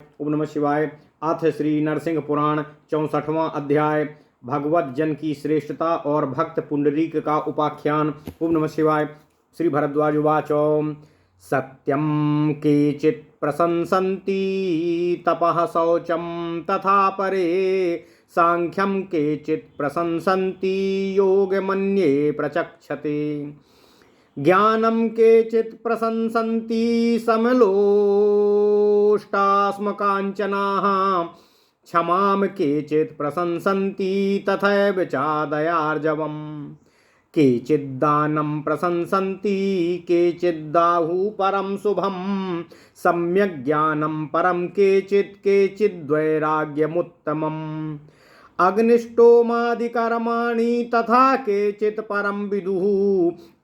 ओम नमः शिवाय। अथ श्री नरसिंह पुराण 64वां अध्याय भगवत जन की श्रेष्ठता और भक्त पुंडरीक का उपाख्यान। ओम नमः शिवाय। श्री भरद्वाज उवाच सत्यम केचित् प्रशंसन्ति तपः शौचं तथा परे सांख्यम केचित् प्रशंसन्ति योगमन्ये प्रचक्षते ज्ञानं केचित् प्रशंसन्ति समलोष्टास्मकाञ्चनाः क्षमां केचित् प्रशंसन्ति तथैव चादयार्जवम् केचिद्दानं प्रशंसन्ति केचिद्दाहुः परं शुभं सम्यक् ज्ञानं परं केचिद्वैराग्यमुत्तमम् अग्निष्टोमादिकर्माणि तथा केचित् परं विदुः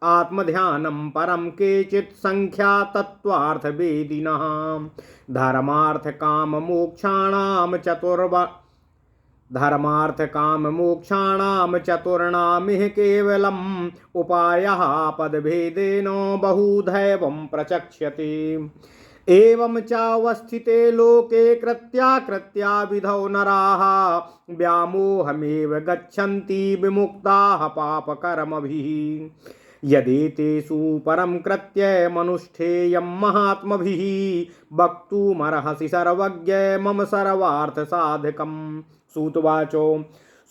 आत्मध्यानं परं केचित् संख्यातत्त्वार्थवेदिनः धर्मार्थकाममोक्षाणां चतुर्णामिह केवलम् उपायः पदभेदेन बहुधैवं प्रचक्ष्यते एवं चावस्थिते लोके कृत्याकृत्याविधौ नराः व्यामोहमेव गच्छन्ति विमुक्ताः पापकर्मभिः यदेतेषु परं कृत्यमनुष्ठेयं महात्मभिः वक्तुमर्हसि सर्वज्ञ मम सर्वार्थसाधकम्। सूतवाचो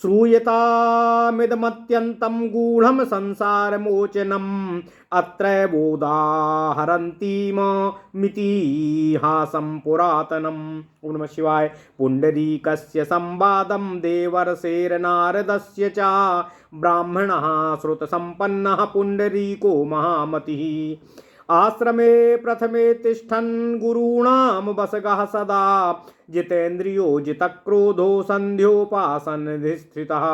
श्रूयतामिदमत्यन्तं गूढं संसारमोचनम् अत्रैवोदाहरन्तीमितिहासं पुरातनम्। ओम नमः शिवाय। पुण्डरीकस्य संवादं देवर्षेर्नारदस्य च ब्राह्मणः श्रुतसम्पन्नः पुण्डरीको महामतिः आश्रमे प्रथमे तिष्ठन् गुरूणां वसगः सदा जितेन्द्रियो जितक्रोधो सन्ध्योपासनधिष्ठितः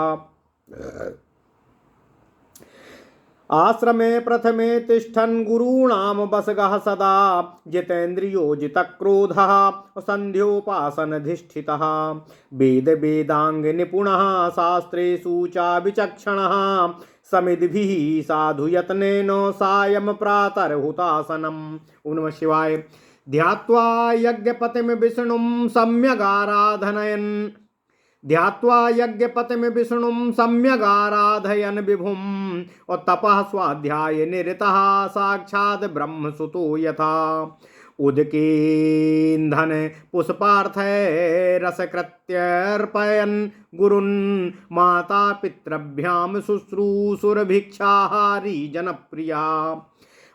आश्रमे प्रथमे तिष्ठन् गुरूणां वसगः सदा जितेन्द्रियो जितक्रोधः सन्ध्योपासनधिष्ठितः वेद वेदांग निपुणः शास्त्रेषु च विचक्षणः समिद्भिः साधु यत्नेन सायं प्रातर्हुतासनम्। ओम नमः शिवाय। ध्यात्वा यज्ञपतिं विष्णुं सम्यगाराधयन् विभुम् और तपः स्वाध्याय निरतः साक्षात् ब्रह्मसुतो यथा उदकेन्धन पुष्पार्थैरसकृत्यर्पयन् गुरुन् माता पितृभ्यां शुश्रूषुर्भिक्षाहारी जनप्रिया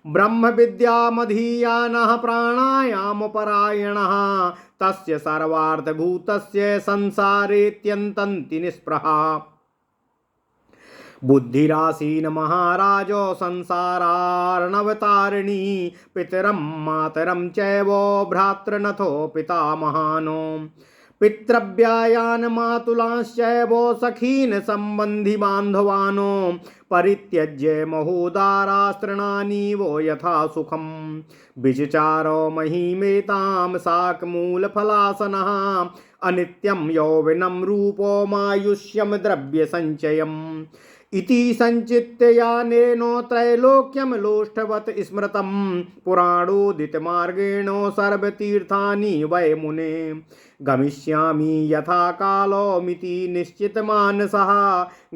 ब्रह्म विद्यामधीयानः प्राणायामपरायणः तस्य सर्वार्थभूतस्य संसारेत्यन्तन्ति निःस्पृहा बुद्धिरासीन महाराजो संसारार्णवतारिणी पितरं मातरं चैव भ्रातृनथो पितामहानो पितृव्यायान् मातुलांश्चैव सखीन् सम्बन्धि बान्धवानो परित्यज्य महोदारास्तृणानि वो यथा सुखम् विचचारो महिमेतां शाकमूलफलासनः अनित्यं यौवनं रूपो मायुष्यं द्रव्यसञ्चयम् इति संचित्य यानेन त्रैलोक्यं लोष्टवत् स्मृतं पुराणोदितमार्गेण सर्वतीर्थानि वै मुने गमिष्यामि यथा कालोमिति निश्चितमानसः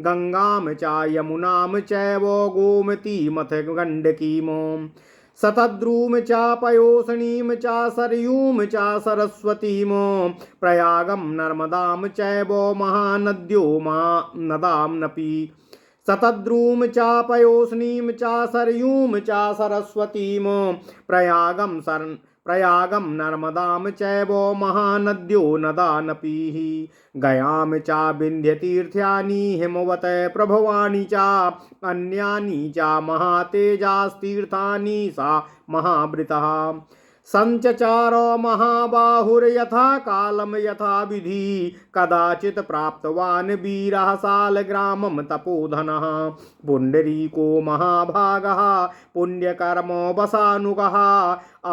गंगां च यमुनां चैव गोमतीमथ गण्डकीम् शतद्रुं च पयोषणीं च सरयूं च सरस्वतीं प्रयागं नर्मदां चैव महानद्यो नदाम्नपि शतद्रुं च पयोषणीं च सरयूं च सरस्वतीं प्रयागं नर्मदां चैव महानद्यो नदानपि गयां च विन्ध्यतीर्थानि हिमवत् प्रभवानि च अन्यानि च महातेजास्तीर्थानि सा महावृतः संचचारो महाबाहुर्यथा कालं यथा विधि कदाचित् प्राप्तवान् वीरः सालग्रामं तपोधनः पुण्डरीको महाभागः पुण्यकर्म वसानुगः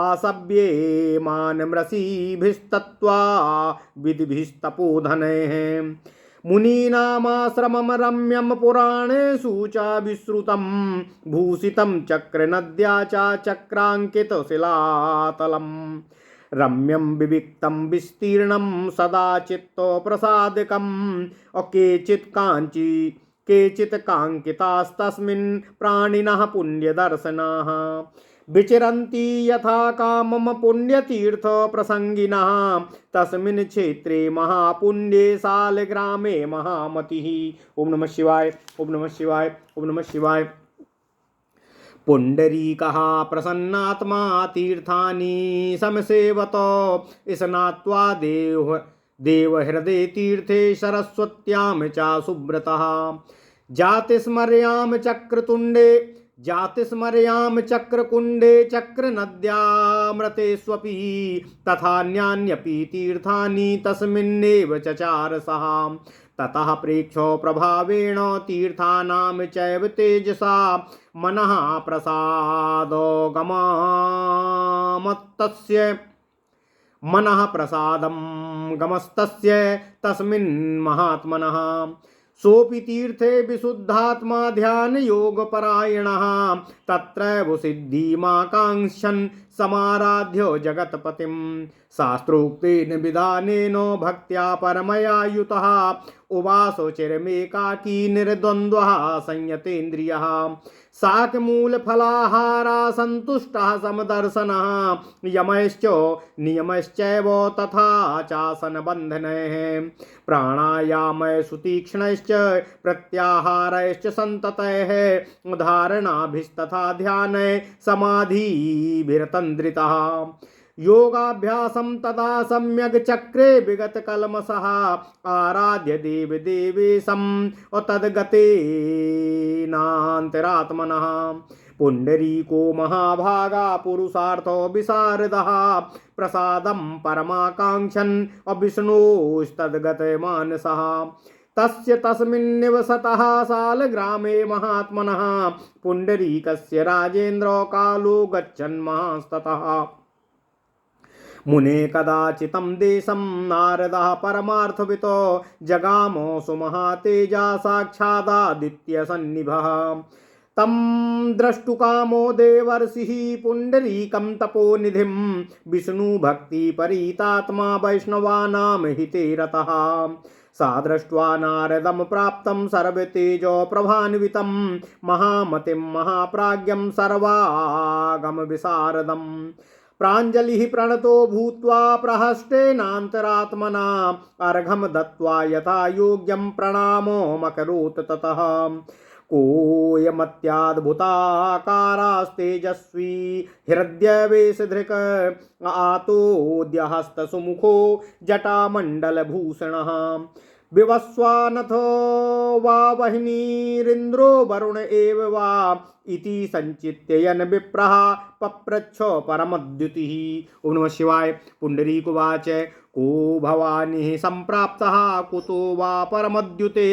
आसव्येमानमृषिभिस्तत्त्वा विधिभिस्तपोधनैः मुनीनामाश्रमं रम्यं पुराणेषु च विश्रुतं भूषितं चक्रनद्या च चक्राङ्कितशिलातलम् रम्यं विविक्तं विस्तीर्णं सदा चित्तप्रसादकम् केचित् काङ्कितास्तस्मिन् प्राणिनः पुण्यदर्शनाः विचरन्ति यथा कामम पुण्यतीर्थ प्रसंगिनः तस्मिन् क्षेत्रे महापुण्ये सालग्रामे महामतिः। ओम नमः शिवाय, ओम नमः शिवाय, ओम नमः शिवाय। पुंडरीकः प्रसन्नात्मा तीर्थानि समसेवतो स्नात्वा देवहृदये तीर्थे सरस्वत्यां च सुब्रतः जातिस्मर्यां चक्रकुंडे चक्रनद्यामृतेष्वपि तथान्यान्यपि तीर्थानि तस्मिन्नेव चचार सः। ततः प्रेक्षो प्रभावेण तीर्थानां चैव तेजसा मनः प्रसादं गमस्तस्य तस्मिन् महात्मनः सोऽपि तीर्थे विशुद्धात्मा ध्यान योग परायणः तत्रैव सिद्धिमाकाङ्क्षन् समाराध्य जगत्पतिं शास्त्रोक्तेन विधानेन भक्त्या परमया युतः उवासो चिरमेकाकी निर्द्वन्द्वः संयतेन्द्रियः शाकमूलफलाहारा सन्तुष्टः समदर्शनः यमश्च नियमश्चैव तथा चासनबन्धनैः प्राणायामैषु तीक्ष्णैश्च प्रत्याहारैश्च सन्ततैः धारणाभिस्तथा ध्यानै समाधिभिरतन्द्रितः योगाभ्यासं तदा सम्यक् चक्रे विगत कलमसः आराध्य देवदेवेशं तद्गतेनान्तरात्मनः पुंडरीको महाभागा पुरुषार्थो विशारदः प्रसादं परमाकाङ्क्षन् विष्णोस्तद्गतमानसः तस्य तस्मिन्निवसतः सालग्रामे महात्मनः पुंडरीकस्य राजेन्द्रो कालो गच्छन् महास्ततः मुने कदाचितं देशं नारदः परमार्थवितो जगामो सुमहातेजा साक्षादादित्यसन्निभः तं द्रष्टुकामो देवर्षिः पुण्डरीकं तपोनिधिं विष्णुभक्तिपरीतात्मा वैष्णवानां हिते रतः सा दृष्ट्वा नारदं प्राप्तं सर्वतेजो प्रभान्वितं महामतिं महाप्राज्ञं सर्वागमविशारदम् प्राञ्जलिः प्रणतो भूत्वा प्रहस्तेनान्तरात्मना अर्घं दत्त्वा यथा योग्यं प्रणामोऽकरोत् ततः कोऽयमत्याद्भुताकारास्तेजस्वी हृदयवेशधृक् आतोऽद्यहस्तसुमुखो जटामण्डलभूषणः विवस्वानथो वा वह्निरिन्द्रो वरुण एव वा इति संचित्ययन विप्रः पप्रच्छ परमद्युतिः। ओम नमः शिवाय। पुंडरीकुवाच को भवानी संप्राप्तः कुतो वा परमद्युते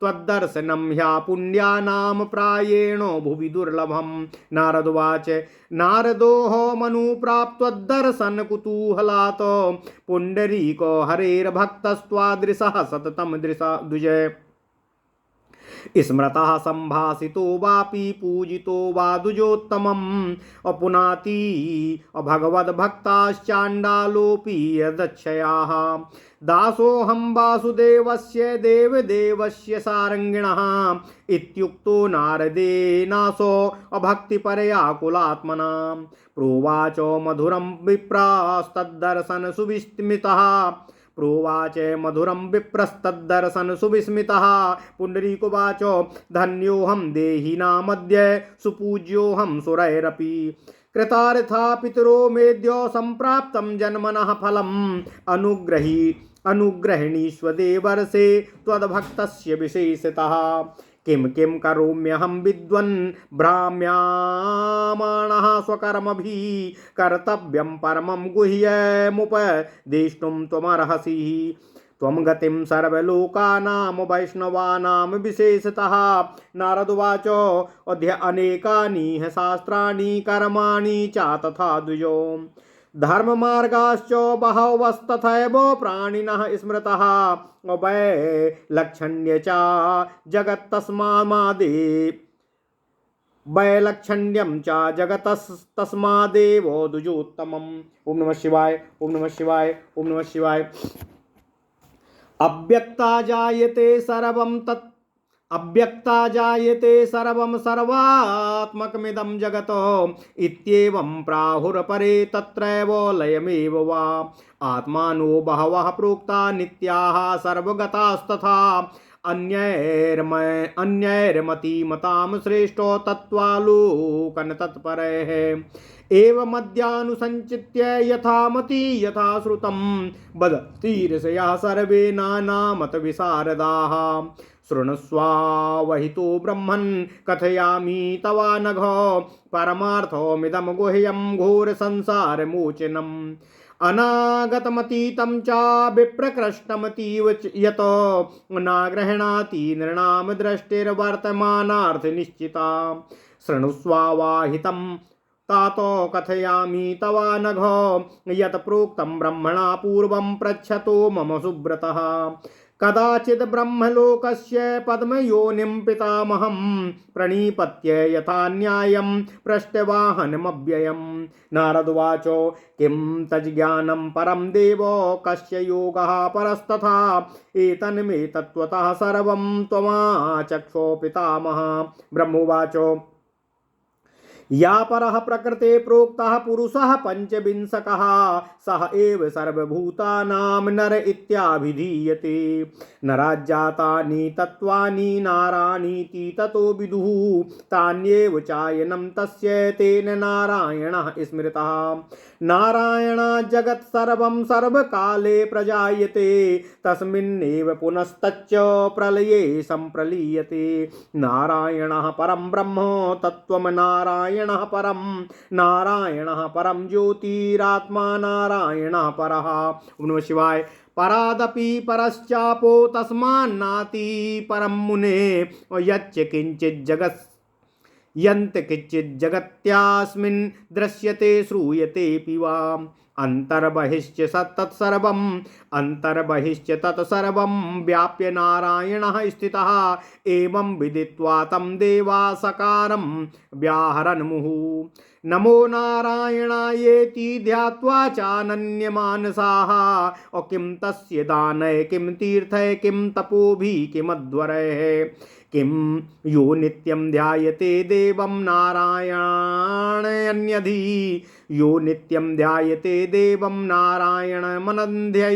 त्वद्दर्शनं ह्या पुण्यानां प्रायेण भुवि दुर्लभम्। नारदोवाच नारदोह मनुप्राप्त्वद्दर्शन कुतूहलात् पुंडरीको हरेर्भक्तस्त्वादृशः सततं द्विजय स्मृतः संभासितो वापि पूजितो वा द्विजोत्तमम् अपुनाति भगवद्भक्ताश्चाण्डालोऽपि यदक्षयाः दासोऽहं वासुदेवस्य देवदेवस्य सारङ्गिणः इत्युक्तो नारदेनासो अभक्तिपरया कुलात्मना प्रोवाच मधुरं विप्रास्तद्दर्शन सुविस्मितः प्रोवाच मधुरं विप्रस्तद्दर्शन सुविस्मितः पुंडरीकुवाच धन्योऽहं देहिनामद्य सुपूज्योऽहं सुरैरपि कृतार्था पितरो मेद्यो सम्प्राप्तं जन्मनः फलम् अनुग्रहिणीष्वदेवर्षे त्वद्भक्तस्य विशेषतः किं किं करोम्यहं विद्वन् भ्राम्यमाणः स्वकर्मभिः कर्तव्यं परमं गुह्यमुपदेष्टुं त्वमर्हसि त्वं गतिं सर्वलोकानां वैष्णवानां विशेषतः। नारदोवाच अद्य अनेकानि शास्त्राणि कर्माणि च तथा द्विजो धर्ममार्गाश्च बहवस्तथैव प्राणिनः स्मृतः वैलक्षण्य च जगत्तस्मादे वैलक्षण्यं च जगतस्तस्मादेवो द्विजोत्तमम्। ओम नमः शिवाय, ओम नमः शिवाय, ओम नमः शिवाय। अव्यक्ता जायते सर्वं तत् अव्यक्ता जायते सर्वं सर्वात्मकमिदं जगतो इत्येवं प्राहुरपरे तत्रैव लयमेव वा। आत्मानो बहवः प्रोक्ता नित्याः सर्वगतास्तथा अन्यैर्मतीमतां श्रेष्ठो तत्त्वालोकन तत्परैः एवमद्यानुसञ्चित्य यथामति यथा श्रुतं वदन्ति सर्वे नानामतविशारदाः। शृणुष्वावहितो ब्रह्मन् कथयामि तवानघ परमार्थमिदं गुह्यं घोरसंसारमोचनम्। अनागतमतीतं च विप्रकृष्टमतीव यत न गृह्णाति नृणां दृष्टिर्वर्तमानार्थनिश्चिता। शृणुष्वाहितं तातो कथयामि तवानघ यत् प्रोक्तं ब्रह्मणा पूर्वं पृच्छतो मम सुब्रतः। कदाचित् ब्रह्मलोकस्य पद्मयोनिं पितामहं प्रणिपत्य यथा न्यायं पृष्टवाहनमव्ययम्। नारदवाच किं तज्ज्ञानं परं देवो कस्य योगः परस्तथा एतन्मे तत्त्वतः सर्वं त्वमाचक्षो पितामह। ब्रह्मोवाच या परः प्रकृते प्रोक्तः पुरुषः पंचविंशकः सः एव सर्वभूतानां नर इत्याभिधीयते। नराज्जातानि तत्त्वानि नाराणीति ततो विदुः तान्येव चायनं तस्य तेन नारायणः स्मृतः। नारायणात् जगत् सर्वं सर्वकाले प्रजायते तस्मिन्नेव पुनस्तच्च प्रलये सम्प्रलीयते। नारायणः परं ब्रह्म तत्त्वं नारायणः परं ज्योतिरात्मा नारायणः परः। ओम नमः शिवाय। परादपि परश्चापो तस्मान्नाति परं मुने यच्च किंचित् जगत् यन्त किंचित् जगत्यास्मिन् दृश्यते श्रूयतेऽपि वा। अन्तर्बहिश्च तत्सर्वम् अन्तर्बहिश्च तत्सर्वं व्याप्य नारायणः स्थितः। एवं विदित्वा तं देवा सकारं व्याहरन् मुहुः। नमो नारायणायेति ध्यात्वा चानन्यमानसाः। और किं तस्य दानय किं तीर्थय किं तपोभिः किमध्वरैः किं यो नित्यं ध्यायते देवं नारायणान्यधि यो नित्यं ध्यायते देवं नारायणमनन्ध्यैः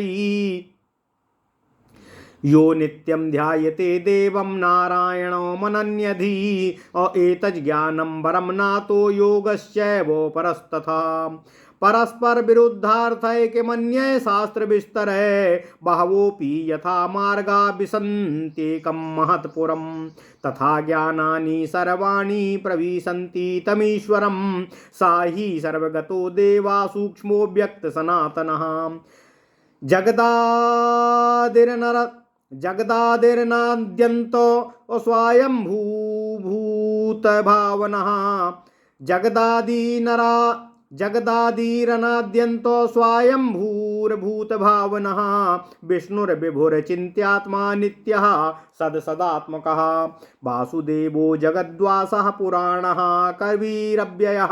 यो नित्यं ध्यायते देवं नारायणमनन्यधि एतज्ज्ञानं वरं नातो योगश्चैव परस्तथा। परस्पर विरुद्धार्थैकमन्ये शास्त्रविस्तरे बहवोऽपि यथा मार्गा विसन्त्येकं महत्पुरं तथा ज्ञानानि सर्वाणि प्रविशन्ति तमीश्वरं सा हि सर्वगतो देवा सूक्ष्मो व्यक्त सनातनः। जगदादिर्नाद्यन्तो स्वयंभूभूत भावनः जगदादिरनाद्यन्तो स्वयंभूर्भूत भावनः विष्णुर्विभुर्चिन्त्यात्मा नित्यः सदसदात्मकः। वासुदेवो जगद्वासः पुराणः कविरव्ययः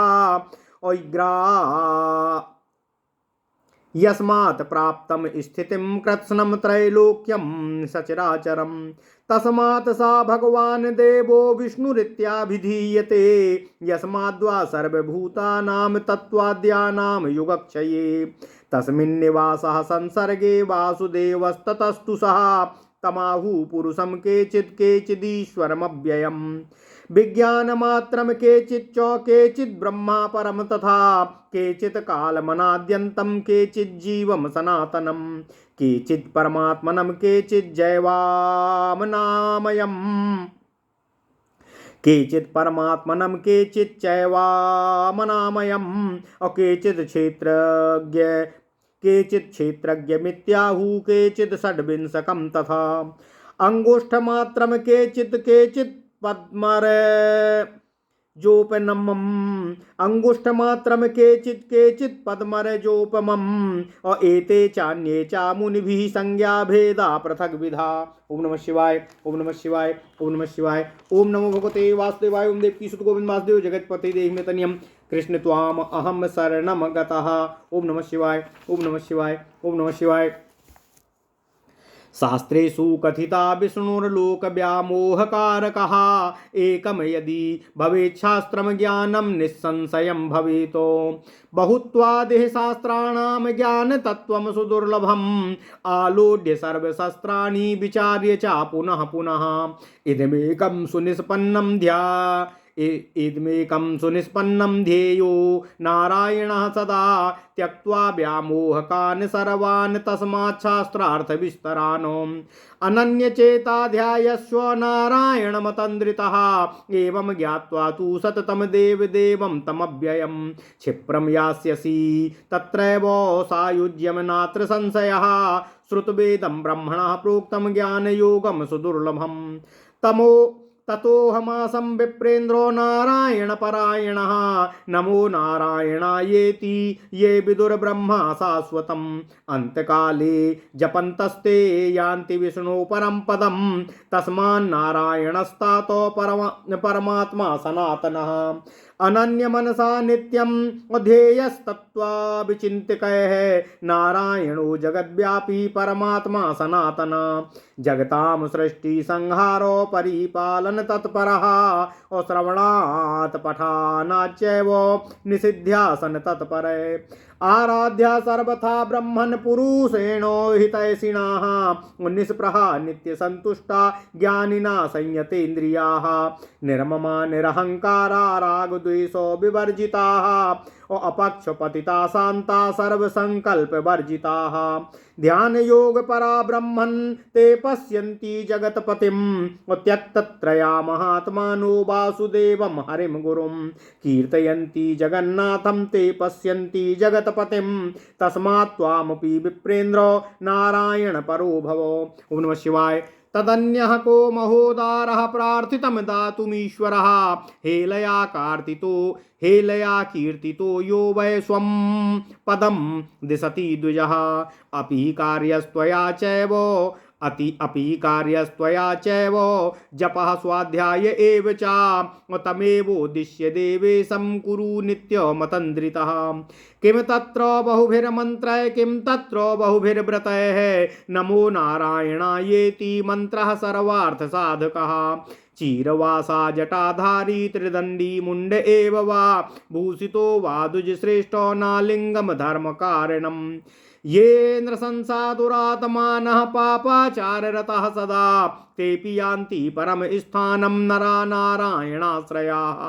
यस्मात् प्राप्तं स्थितिं कृत्स्नं त्रैलोक्यं सचराचरं तस्मात् सा भगवान् देवो विष्णुरित्याभिधीयते। यस्माद्वा सर्वभूतानां तत्त्वाद्यानां युगक्षये तस्मिन्निवासः संसर्गे वासुदेवस्ततस्तु सः तमाहु पुरुषं केचित् केचिदीश्वरमव्ययम्। विज्ञानमात्रं केचिच्च केचित् ब्रह्मा परं तथा केचित् कालमनाद्यन्तं केचित् जीवं सनातनं केचित् परमात्मनं केचित् जैवामनामयम् केचित् परमात्मनं केचित् चैवामनामयम् और केचित् क्षेत्रज्ञमित्याहुः केचित् षड्विंशकं तथा अंगुष्ठमात्रं केचित् केचित् जोपनमम् अंगुष्ठमात्रम केचित् केचित् पद्मरजोपमम् और एते चान्ये चा मुनिभिः संज्ञा भेदा पृथक विधा। ओम नमः शिवाय ओम नमः शिवाय ओम नमः शिवाय। ओम नमो भगवते वासुदेवाय। ओम देवकी सुत गोविंद वासुदेव जगतपते देहि मे तनियम कृष्ण त्वाम अहम शरणम गतः। ओम नमः शिवाय ओम नमः शिवाय ओम नमः शिवाय। शास्त्रेषु कथिता विष्णुर्लोकव्यामोहकारकः एकम यदि भवेच्छास्त्रम ज्ञानं निस्संशयं भवेतो। बहुत्वादिः शास्त्राणां ज्ञानतत्त्वं सुदुर्लभम् आलोड्य सर्वशास्त्राणि विचार्य च पुनः पुनः इदमेकं सुनिष्पन्नं इदमेकं सुनिष्पन्नं ध्येयो नारायणः सदा त्यक्त्वा व्यामोहकान् सर्वान् तस्मात् शास्त्रार्थविस्तरान् अनन्यचेता ध्यायस्व नारायणमतन्द्रितः एवं ज्ञात्वा तु सततं देवदेवं तमव्ययं क्षिप्रं यास्यसि तत्रैव सायुज्यं नात्र संशयः श्रुतवेदं ब्रह्मणः प्रोक्तं ज्ञानयोगं सुदुर्लभं ततोऽहमासं विप्रेन्द्रो नारायणपरायणः नमो नारायणायेति ये विदुर्ब्रह्मा शाश्वतम् अंतकाले जपन्तस्ते यान्ति विष्णु परं पदं तस्मान्नारायणस्तातो परमात्मा सनातनः अनन्य मनसा नित्यम ध्येयस्तत्त्वा विचिन्तिकैः नारायणो जगद्व्यापी परमात्मा सनातन जगतां सृष्टि संहारो परिपालन तत्परः और श्रवणात् पठानाच्चैव निषिध्यासन तत्परः आराध्या सर्वथा ब्रह्मन् पुरुषेणो हितैषिणाः निष्प्रहा नित्यसन्तुष्टा ज्ञानिना संयतेन्द्रियाः निर्ममा निरहङ्कारा रागद्वेषो विवर्जिताः अपक्षपतिता शान्ता सर्वसंकल्प वर्जिताः ध्यान योग परा ब्रह्मन् ते पश्यन्ति जगत्पतिं त्यक्तत्रया महात्मानो वासुदेवं हरिं गुरुं कीर्तयन्ति जगन्नाथं ते पश्यन्ति जगत्पतिं तस्मात् त्वामपि विप्रेन्द्रो नारायण परो भव। ओम नमः शिवाय। तदन्यः को महोदारः प्रार्थितं दातुमीश्वरः हेलया कीर्तितो यो वै स्वं पदं दिशति द्विजः अपि कार्यस्त्वया चैव जपः स्वाध्याय एव च तमेवोद्दिश्य देवेशं कुरु नित्यमतन्द्रितः किं तत्र बहुभिर्मन्त्रैः किं तत्र बहुभिर्व्रतैः नमो नारायणायेति मन्त्रः सर्वार्थसाधकः चीरवासा जटाधारी त्रिदण्डी मुण्ड एव वा भूषितो वा द्विजश्रेष्ठो नालिङ्गं धर्मकारिणम् ये नृशंसा दुरात्मानः पापाचाररतः सदा तेऽपि यान्ति परम स्थानं नरा नारायणाश्रयाः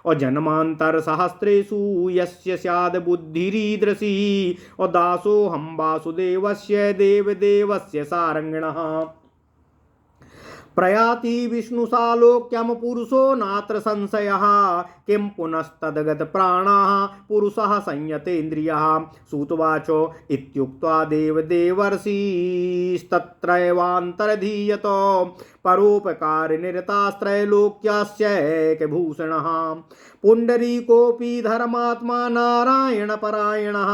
और जन्मांतर सहस्रेषु यस्य स्याद् बुद्धिरीदृशी और दासोऽहं वासुदेवस्य देवदेवस्य सारङ्गिणः प्रयाति विष्णुसालोक्यं पुरुषो नात्र संशयः किं पुनस्तद्गत प्राणाः पुरुषः संयतेन्द्रियः सूतवाचो इत्युक्त्वा देवदेवर्षिस्तत्रैवान्तर्धीयतो परोपकारिनिरतास्त्रैलोक्यास्यैकभूषणः पुण्डरीकोऽपि धर्मात्मा नारायणपरायणः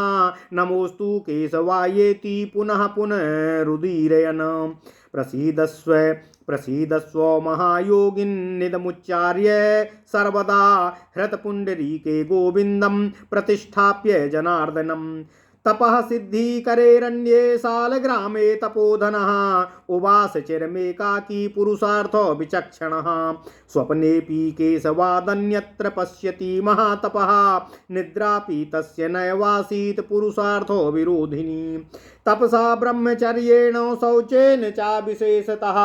नमोऽस्तु केशवायेति पुनः पुनरुदीरयन् प्रसीदस्व महायोगिन्निदमुच्चार्य सर्वदा हृतपुण्डरीके गोविन्दं प्रतिष्ठाप्य जनार्दनम् तपः सिद्धिकरेरण्ये सालग्रामे तपोधनः उवास चिरमेकाकी पुरुषार्थो विचक्षणः स्वप्नेऽपि केशवादन्यत्र पश्यति महातपः निद्रापि तस्य नैवासीत् पुरुषार्थो विरोधिनी तपसा ब्रह्मचर्येण शौचेन च विशेषतः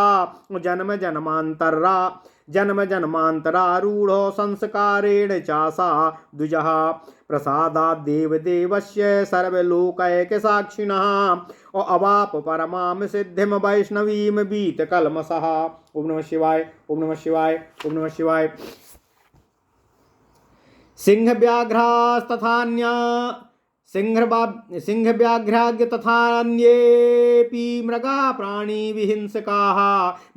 जन्म जन्मान्तरारूढो संस्कारेण चासा द्विजः प्रसादात् देवदेवस्य सर्वलोकैकसाक्षिणः और अवाप परमां सिद्धिं वैष्णवीं बीतकल्मषः। ओम नमः शिवाय ओम नमः शिवाय ओम नमः शिवाय। सिंह व्याघ्राग्य तथा अन्येऽपि मृगा प्राणी विहिंसकाः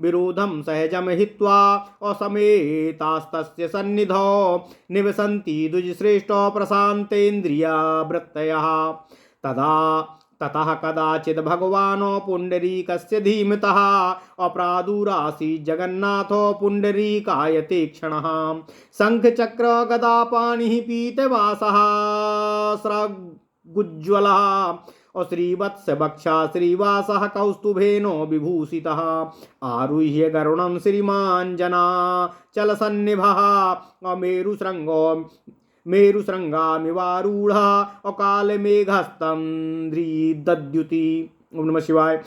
विरोधं सहजम हित्वा असमेतास्तस्य सन्निधौ निवसन्ति द्विजश्रेष्ठो प्रशान्तेन्द्रियावृत्तयः ततः कदाचित् भगवानो पुण्डरीकस्य धीमतः अप्रादुरासीत् जगन्नाथो पुण्डरीकाय तीक्ष्णः शङ्खचक्र गदा पाणिः पीतवासः स्रग्गुज्ज्वलः और श्रीवत्स बक्षा श्रीवासः कौस्तुभेनो विभूषितः आरुह्य गरुणं श्रीमान् जना चलसन्निभः मेरुशृङ्गामिवारूढः अकालमेघस्तं दद्युति। ओम नमः शिवाय।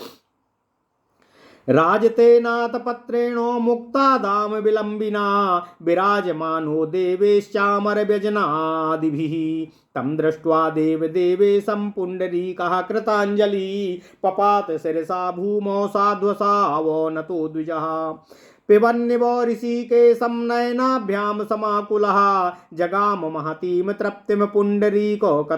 राजतेनाथपत्रेणो मुक्तादाम विलम्बिना विराजमानो देवेश्चामरव्यजनादिभिः तं दृष्ट्वा देवदेवेशं पुण्डरीकः कृताञ्जलि पपात शिरसा भूमौ साध्वसावो नतो द्विजः पिबन्निव ऋषिकेशं नयनाभ्यां समाकुलः जगाम महतीं तृप्तिं पुण्डरीको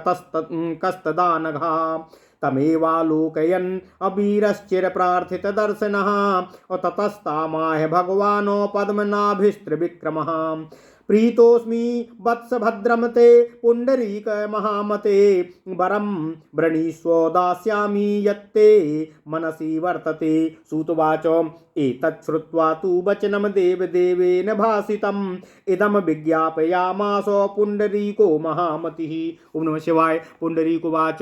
कस्तदानघः तमेवालोकयन् अबीरश्चिरप्रार्थितदर्शनः ततस्तामाह भगवानो पद्मनाभिस्त्रिविक्रमः प्रीतोऽस्मि वत्सभद्रं ते पुण्डरीक महामते वरं वृणीष्व दास्यामि यत्ते मनसि वर्तते। सूतवाच एतत् श्रुत्वा तु वचनं देवदेवेन भासितम् इदं विज्ञापयामास पुण्डरीको महामतिः। ओम नमः शिवाय। पुण्डरीकोवाच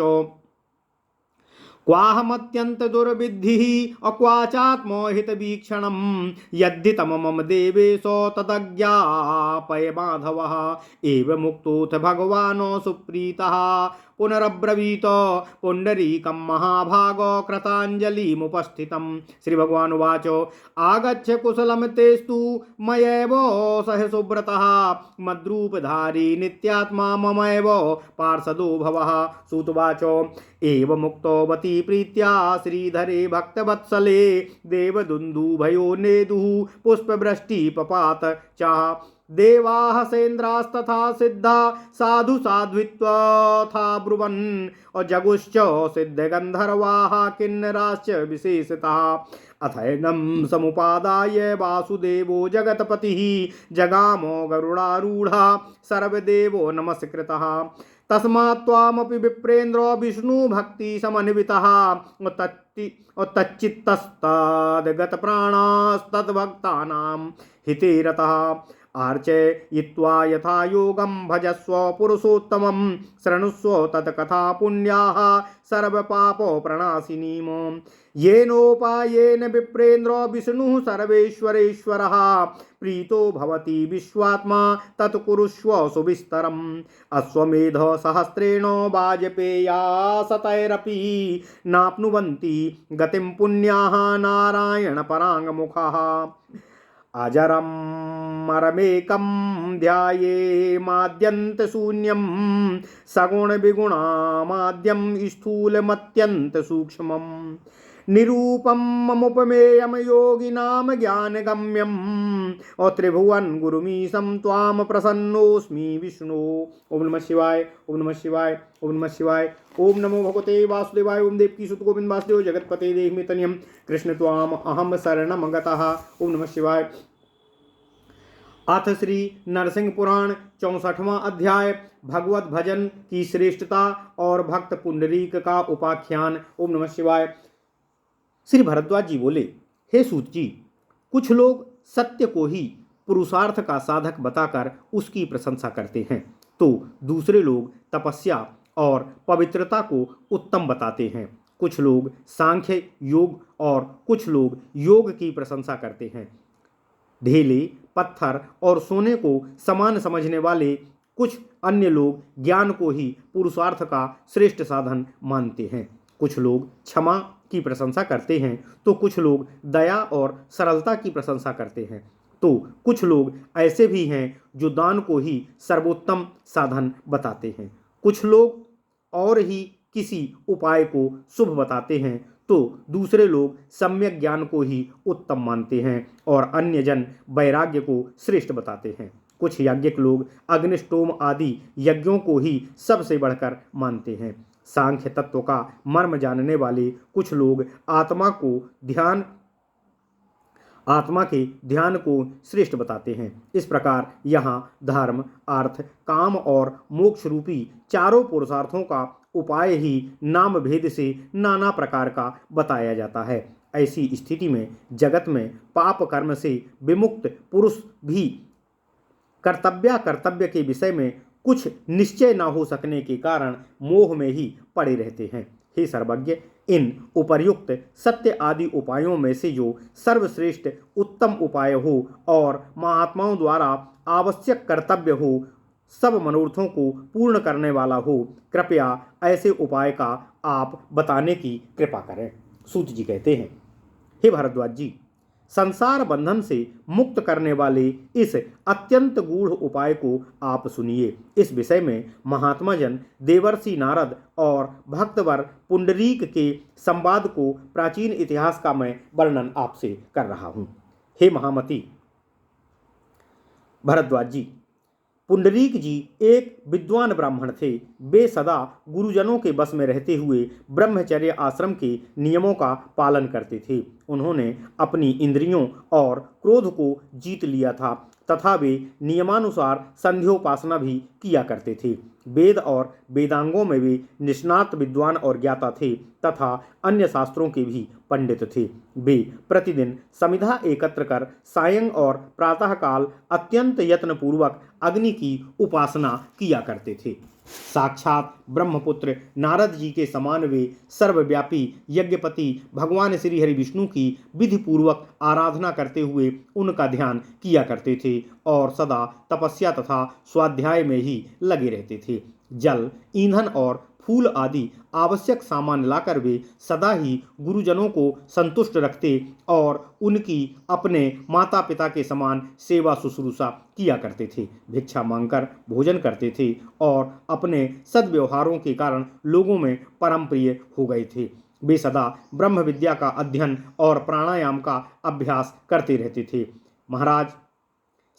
क्वाहमत्यंत दुर्विद्धिः अक्वाचात्महितवीक्षणं यद्धितं मम देवेशो तदज्ञापय माधवः एव मुक्तोऽथ भगवान् सुप्रीतः पुनरब्रवीत पुण्डरीकं महाभागो कृताञ्जलिमुपस्थितं। श्री भगवान् उवाच आगच्छ कुशलं तेस्तु मयैव सह सुव्रतः मद्रूपधारी नित्यात्मा ममैव पार्षदो भवः। सूतवाच एवमुक्तवती प्रीत्या श्रीधरे भक्तवत्सले देवदुन्दुभयो नेदुः पुष्पवृष्टि पपात चाह देवाः सेन्द्रास्तथा सिद्धा साधु साध्वित्वथा ब्रुवन् जगुश्च सिद्धगन्धर्वाः किन्नराश्च विशेषतः अथैनं समुपादाय वासुदेवो जगत्पतिः जगामो गरुडारूढः सर्वदेवो नमस्कृतः तस्मात् त्वामपि विप्रेन्द्रो विष्णुभक्ति समन्वितः तच्चित्तस्तद्गतप्राणास्तद्भक्तानां हिते रतः आर्चयित्वा यथा योगं भजस्व पुरुषोत्तमं शृणुस्व तत्कथा पुण्याः सर्वपापो प्रणाशिनीम् येनोपायेन विप्रेन्द्रो विष्णुः सर्वेश्वरेश्वरः प्रीतो भवति विश्वात्मा तत्कुरुष्व सुविस्तरम् अश्वमेध सहस्रेण वाजपेयासतैरपि नाप्नुवन्ति गतिं पुण्याः नारायण पराङ्मुखाः अजरमरमेकं ध्यायेमाद्यन्तशून्यं सगुणविगुणामाद्यं स्थूलमत्यन्तसूक्ष्मं निरूपं ममुपमेयं योगिनां ज्ञानगम्यं त्रिभुवन गुरुमीशं त्वां प्रसन्नोऽस्मि विष्णु। ओम नमः शिवाय। ओम नमः शिवाय। ओम नमः शिवाय। ओम नमो भगवते वासुदेवाय। ओम देवकी सुत गोविंद वासुदेव जगतपते देहि तनयम कृष्ण त्वाम अहम शरणं गतः। ओम नमः शिवाय। अथ श्री नरसिंह पुराण 64वां अध्याय भगवत भजन की श्रेष्ठता और भक्त पुंडरीक का उपाख्यान। ओम नमः शिवाय। श्री भरद्वाज जी बोले, हे सूत जी, कुछ लोग सत्य को ही पुरुषार्थ का साधक बताकर उसकी प्रशंसा करते हैं, तो दूसरे लोग तपस्या और पवित्रता को उत्तम बताते हैं। कुछ लोग सांख्य योग और कुछ लोग योग की प्रशंसा करते हैं। ढेले, पत्थर और सोने को समान समझने वाले कुछ अन्य लोग ज्ञान को ही पुरुषार्थ का श्रेष्ठ साधन मानते हैं। कुछ लोग क्षमा की प्रशंसा करते हैं, तो कुछ लोग दया और सरलता की प्रशंसा करते हैं, तो कुछ लोग ऐसे भी हैं जो दान को ही सर्वोत्तम साधन बताते हैं। कुछ लोग और ही किसी उपाय को शुभ बताते हैं, तो दूसरे लोग सम्यक ज्ञान को ही उत्तम मानते हैं और अन्य जन वैराग्य को श्रेष्ठ बताते हैं। कुछ याज्ञिक लोग अग्निष्टोम आदि यज्ञों को ही सबसे बढ़कर मानते हैं। सांख्य तत्व का मर्म जानने वाले कुछ लोग आत्मा के ध्यान को श्रेष्ठ बताते हैं। इस प्रकार यहाँ धर्म, अर्थ, काम और मोक्ष रूपी चारों पुरुषार्थों का उपाय ही नाम भेद से नाना प्रकार का बताया जाता है। ऐसी स्थिति में जगत में पाप कर्म से विमुक्त पुरुष भी कर्तव्य के विषय में कुछ निश्चय न हो सकने के कारण मोह में ही पड़े रहते हैं। हे सर्वज्ञ, इन उपर्युक्त सत्य आदि उपायों में से जो सर्वश्रेष्ठ उत्तम उपाय हो और महात्माओं द्वारा आवश्यक कर्तव्य हो, सब मनोरथों को पूर्ण करने वाला हो, कृपया ऐसे उपाय का आप बताने की कृपा करें। सूत जी कहते हैं, हे भारद्वाज जी, संसार बंधन से मुक्त करने वाले इस अत्यंत गूढ़ उपाय को आप सुनिए। इस विषय में महात्मा जन देवर्षि नारद और भक्तवर पुंडरीक के संवाद को प्राचीन इतिहास का मैं वर्णन आपसे कर रहा हूँ। हे महामति भरद्वाज जी, पुंडरीक जी एक विद्वान ब्राह्मण थे। वे सदा गुरुजनों के बस में रहते हुए ब्रह्मचर्य आश्रम के नियमों का पालन करते थे। उन्होंने अपनी इंद्रियों और क्रोध को जीत लिया था तथा वे नियमानुसार संध्योपासना भी किया करते थे। वेद और वेदांगों में वे निष्णात विद्वान और ज्ञाता थे तथा अन्य शास्त्रों के भी पंडित थे। वे प्रतिदिन समिधा एकत्र कर सायं और प्रातःकाल अत्यंत यत्नपूर्वक अग्नि की उपासना किया करते थे। साक्षात ब्रह्मपुत्र नारद जी के समान वे सर्वव्यापी यज्ञपति भगवान श्री हरि विष्णु की विधि पूर्वक आराधना करते हुए उनका ध्यान किया करते थे और सदा तपस्या तथा स्वाध्याय में ही लगे रहते थे। जल, ईंधन और फूल आदि आवश्यक सामान लाकर वे सदा ही गुरुजनों को संतुष्ट रखते और उनकी अपने माता पिता के समान सेवा शुश्रूषा किया करते थे। भिक्षा मांगकर भोजन करते थे और अपने सद्व्यवहारों के कारण लोगों में परम प्रिय हो गए थे। वे सदा ब्रह्म विद्या का अध्ययन और प्राणायाम का अभ्यास करते रहते थे। महाराज,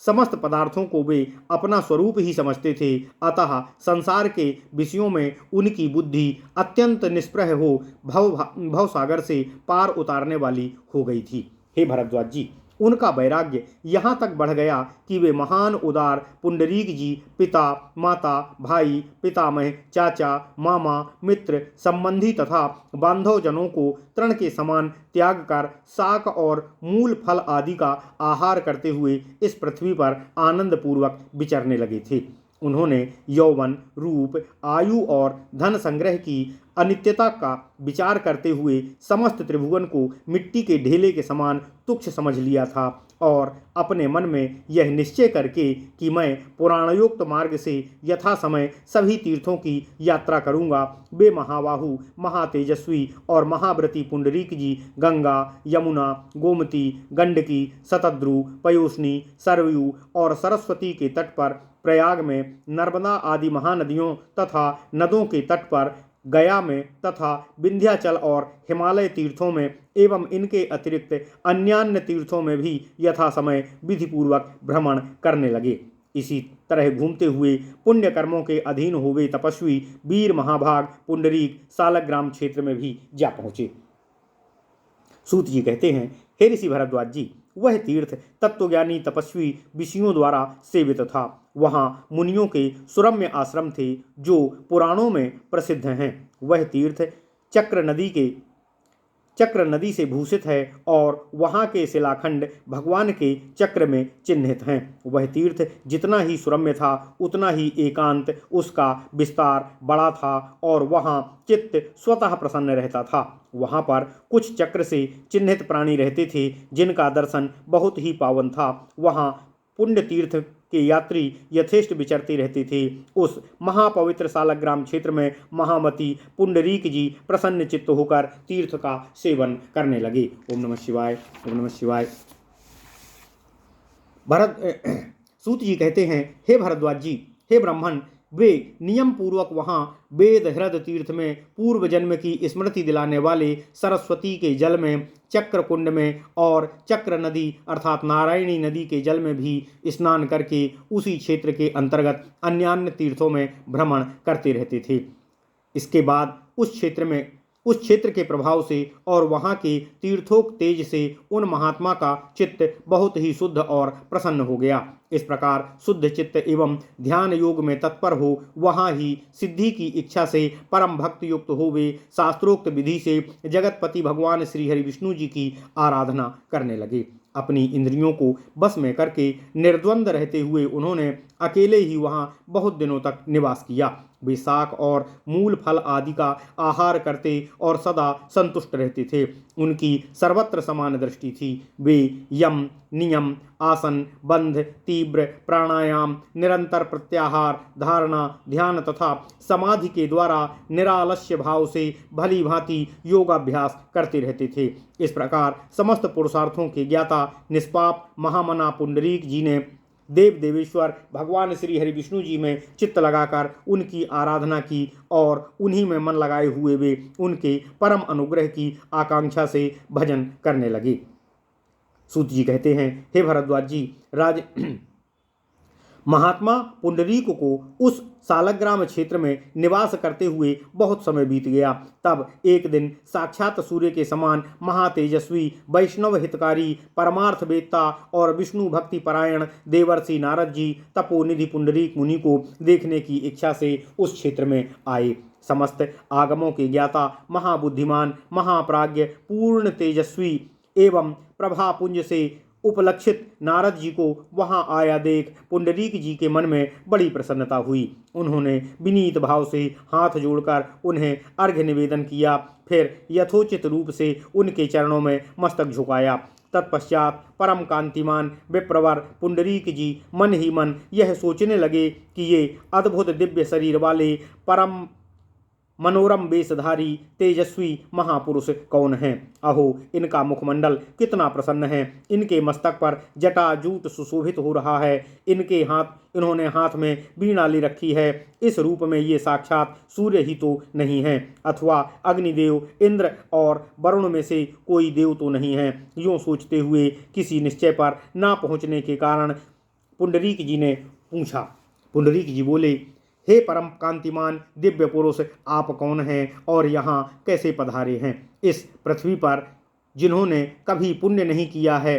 समस्त पदार्थों को वे अपना स्वरूप ही समझते थे, अतः संसार के विषयों में उनकी बुद्धि अत्यंत निष्प्रह हो भवसागर से पार उतारने वाली हो गई थी। हे भरद्वाज जी, उनका वैराग्य यहाँ तक बढ़ गया कि वे महान उदार पुंडरीक जी पिता, माता, भाई, पितामह, चाचा, मामा, मित्र, संबंधी तथा बांधवजनों को तृण के समान त्याग कर शाक और मूल फल आदि का आहार करते हुए इस पृथ्वी पर आनंदपूर्वक विचरने लगे थे। उन्होंने यौवन, रूप, आयु और धन संग्रह की अनित्यता का विचार करते हुए समस्त त्रिभुवन को मिट्टी के ढेले के समान तुच्छ समझ लिया था और अपने मन में यह निश्चय करके कि मैं पुराणोक्त मार्ग से यथा समय सभी तीर्थों की यात्रा करूंगा, वे महाबाहु, महातेजस्वी और महाव्रती पुंडरीक जी गंगा, यमुना, गोमती, गंडकी, शतद्रु, पयोष्णी, सरयू और सरस्वती के तट पर, प्रयाग में, नर्मदा आदि महानदियों तथा नदों के तट पर, गया में तथा विंध्याचल और हिमालय तीर्थों में एवं इनके अतिरिक्त अन्यान्य तीर्थों में भी यथा समय विधिपूर्वक भ्रमण करने लगे। इसी तरह घूमते हुए पुण्य कर्मों के अधीन हुए तपस्वी वीर महाभाग पुंडरीक सालग्राम क्षेत्र में भी जा पहुँचे। सूत जी कहते हैं, हे ऋषि भरद्वाज जी, वह तीर्थ तत्वज्ञानी तपस्वी ऋषियों द्वारा सेवित था। वहाँ मुनियों के सुरम्य आश्रम थे जो पुराणों में प्रसिद्ध हैं। वह तीर्थ चक्र नदी से भूषित है और वहाँ के शिलाखंड भगवान के चक्र में चिन्हित हैं। वह तीर्थ जितना ही सुरम्य था उतना ही एकांत उसका विस्तार बड़ा था और वहाँ चित्त स्वतः प्रसन्न रहता था। वहाँ पर कुछ चक्र से चिन्हित प्राणी रहते थे जिनका दर्शन बहुत ही पावन था। वहाँ पुण्य तीर्थ के यात्री यथेष्ट विचरते रहते थे। उस महापवित्र सालग्राम क्षेत्र में महामती पुंडरीक जी प्रसन्न चित्त होकर तीर्थ का सेवन करने लगे। ओम नमः शिवाय, ओम नमः शिवाय। सूत जी कहते हैं, हे भरद्वाज जी, हे ब्राह्मण, वे नियम पूर्वक वहाँ वेद हृद तीर्थ में पूर्व जन्म की स्मृति दिलाने वाले सरस्वती के जल में, चक्र कुंड में और चक्र नदी अर्थात नारायणी नदी के जल में भी स्नान करके उसी क्षेत्र के अंतर्गत अन्य तीर्थों में भ्रमण करते रहते थे। इसके बाद उस क्षेत्र के प्रभाव से और वहाँ के तीर्थोक तेज से उन महात्मा का चित्त बहुत ही शुद्ध और प्रसन्न हो गया। इस प्रकार शुद्ध चित्त एवं ध्यान योग में तत्पर हो वहाँ ही सिद्धि की इच्छा से परम भक्त युक्त हो वे शास्त्रोक्त विधि से जगतपति भगवान श्री हरि विष्णु जी की आराधना करने लगे। अपनी इंद्रियों को बस में करके निर्द्वंद रहते हुए उन्होंने अकेले ही वहाँ बहुत दिनों तक निवास किया। वे शाक और मूल फल आदि का आहार करते और सदा संतुष्ट रहते थे। उनकी सर्वत्र समान दृष्टि थी। वे यम, नियम, आसन, बंध, तीव्र प्राणायाम, निरंतर प्रत्याहार, धारणा, ध्यान तथा समाधि के द्वारा निरालस्य भाव से भली भांति योगाभ्यास करते रहते थे। इस प्रकार समस्त पुरुषार्थों के ज्ञाता निष्पाप महामना पुंडरीक जी ने देव देवेश्वर भगवान श्री हरि विष्णु जी में चित्त लगाकर उनकी आराधना की और उन्हीं में मन लगाए हुए वे उनके परम अनुग्रह की आकांक्षा से भजन करने लगे। सूत जी कहते हैं, हे भरद्वाज जी, राज महात्मा पुंडरीक को उस सालग्राम क्षेत्र में निवास करते हुए बहुत समय बीत गया। तब एक दिन साक्षात सूर्य के समान महातेजस्वी वैष्णव हितकारी परमार्थ वेत्ता और विष्णु भक्ति परायण देवर्षि नारद जी तपोनिधि पुंडरीक मुनि को देखने की इच्छा से उस क्षेत्र में आए। समस्त आगमों के ज्ञाता महाबुद्धिमान महाप्राज्ञ पूर्ण तेजस्वी एवं प्रभापुंज से उपलक्षित नारद जी को वहां आया देख पुंडरीक जी के मन में बड़ी प्रसन्नता हुई। उन्होंने विनीत भाव से हाथ जोड़कर उन्हें अर्घ्य निवेदन किया, फिर यथोचित रूप से उनके चरणों में मस्तक झुकाया। तत्पश्चात परम कांतिमान विप्रवर पुंडरीक जी मन ही मन यह सोचने लगे कि ये अद्भुत दिव्य शरीर वाले परम मनोरम वेशधारी तेजस्वी महापुरुष कौन हैं। अहो, इनका मुखमंडल कितना प्रसन्न है, इनके मस्तक पर जटाजूट सुशोभित हो रहा है, इन्होंने हाथ में वीणा ले रखी है। इस रूप में ये साक्षात सूर्य ही तो नहीं है, अथवा अग्निदेव इंद्र और वरुण में से कोई देव तो नहीं है। यूँ सोचते हुए किसी निश्चय पर ना पहुँचने के कारण पुंडरीक जी ने पूछा। पुंडरीक जी बोले, हे परम कांतिमान दिव्य पुरुष, आप कौन हैं और यहाँ कैसे पधारे हैं। इस पृथ्वी पर जिन्होंने कभी पुण्य नहीं किया है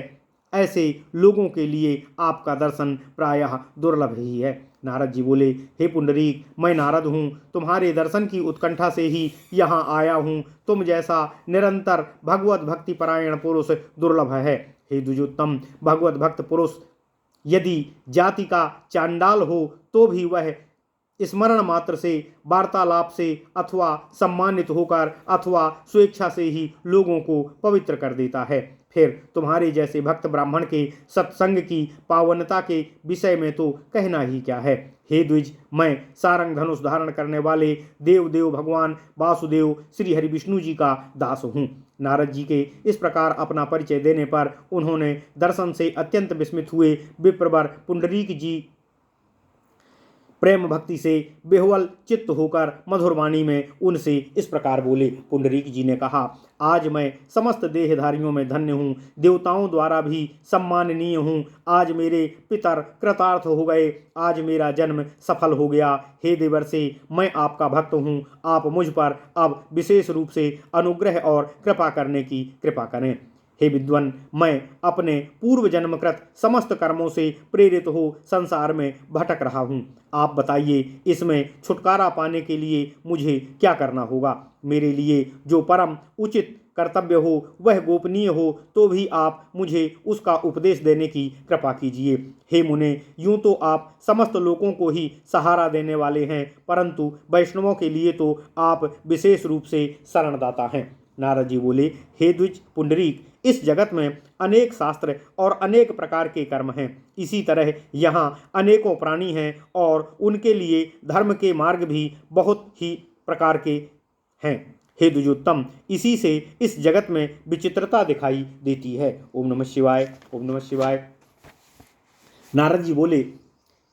ऐसे लोगों के लिए आपका दर्शन प्रायः दुर्लभ ही है। नारद जी बोले, हे पुंडरीक, मैं नारद हूँ, तुम्हारे दर्शन की उत्कंठा से ही यहाँ आया हूँ। तुम जैसा निरंतर भगवत भक्ति परायण पुरुष दुर्लभ है। हे द्विजोत्तम, भगवत भक्त पुरुष यदि जाति का चांडाल हो तो भी वह स्मरण मात्र से, वार्तालाप से अथवा सम्मानित होकर अथवा स्वेच्छा से ही लोगों को पवित्र कर देता है। फिर तुम्हारे जैसे भक्त ब्राह्मण के सत्संग की पावनता के विषय में तो कहना ही क्या है। हे द्विज, मैं सारंग धनुष धारण करने वाले देव भगवान वासुदेव श्री हरि विष्णु जी का दास हूँ। नारद जी के इस प्रकार अपना परिचय देने पर उन्होंने दर्शन से अत्यंत विस्मित हुए विप्रवर पुंडरीक जी प्रेम भक्ति से बेहवल चित्त होकर मधुर वाणी में उनसे इस प्रकार बोले। पुंडरीक जी ने कहा, आज मैं समस्त देहधारियों में धन्य हूँ, देवताओं द्वारा भी सम्माननीय हूँ। आज मेरे पितर कृतार्थ हो गए, आज मेरा जन्म सफल हो गया। हे देवर्षि, मैं आपका भक्त हूँ, आप मुझ पर अब विशेष रूप से अनुग्रह और कृपा करने की कृपा करें। हे विद्वन, मैं अपने पूर्व जन्मकृत समस्त कर्मों से प्रेरित हो संसार में भटक रहा हूँ। आप बताइए, इसमें छुटकारा पाने के लिए मुझे क्या करना होगा। मेरे लिए जो परम उचित कर्तव्य हो वह गोपनीय हो तो भी आप मुझे उसका उपदेश देने की कृपा कीजिए। हे मुने, यूं तो आप समस्त लोगों को ही सहारा देने वाले हैं, परंतु वैष्णवों के लिए तो आप विशेष रूप से शरणदाता हैं। नारद जी बोले, हे द्विज पुंडरीक, इस जगत में अनेक शास्त्र और अनेक प्रकार के कर्म हैं। इसी तरह यहाँ अनेकों प्राणी हैं और उनके लिए धर्म के मार्ग भी बहुत ही प्रकार के हैं। हे द्विजोत्तम, इसी से इस जगत में विचित्रता दिखाई देती है। ओम नमः शिवाय, ओम नमः शिवाय। नारद जी बोले,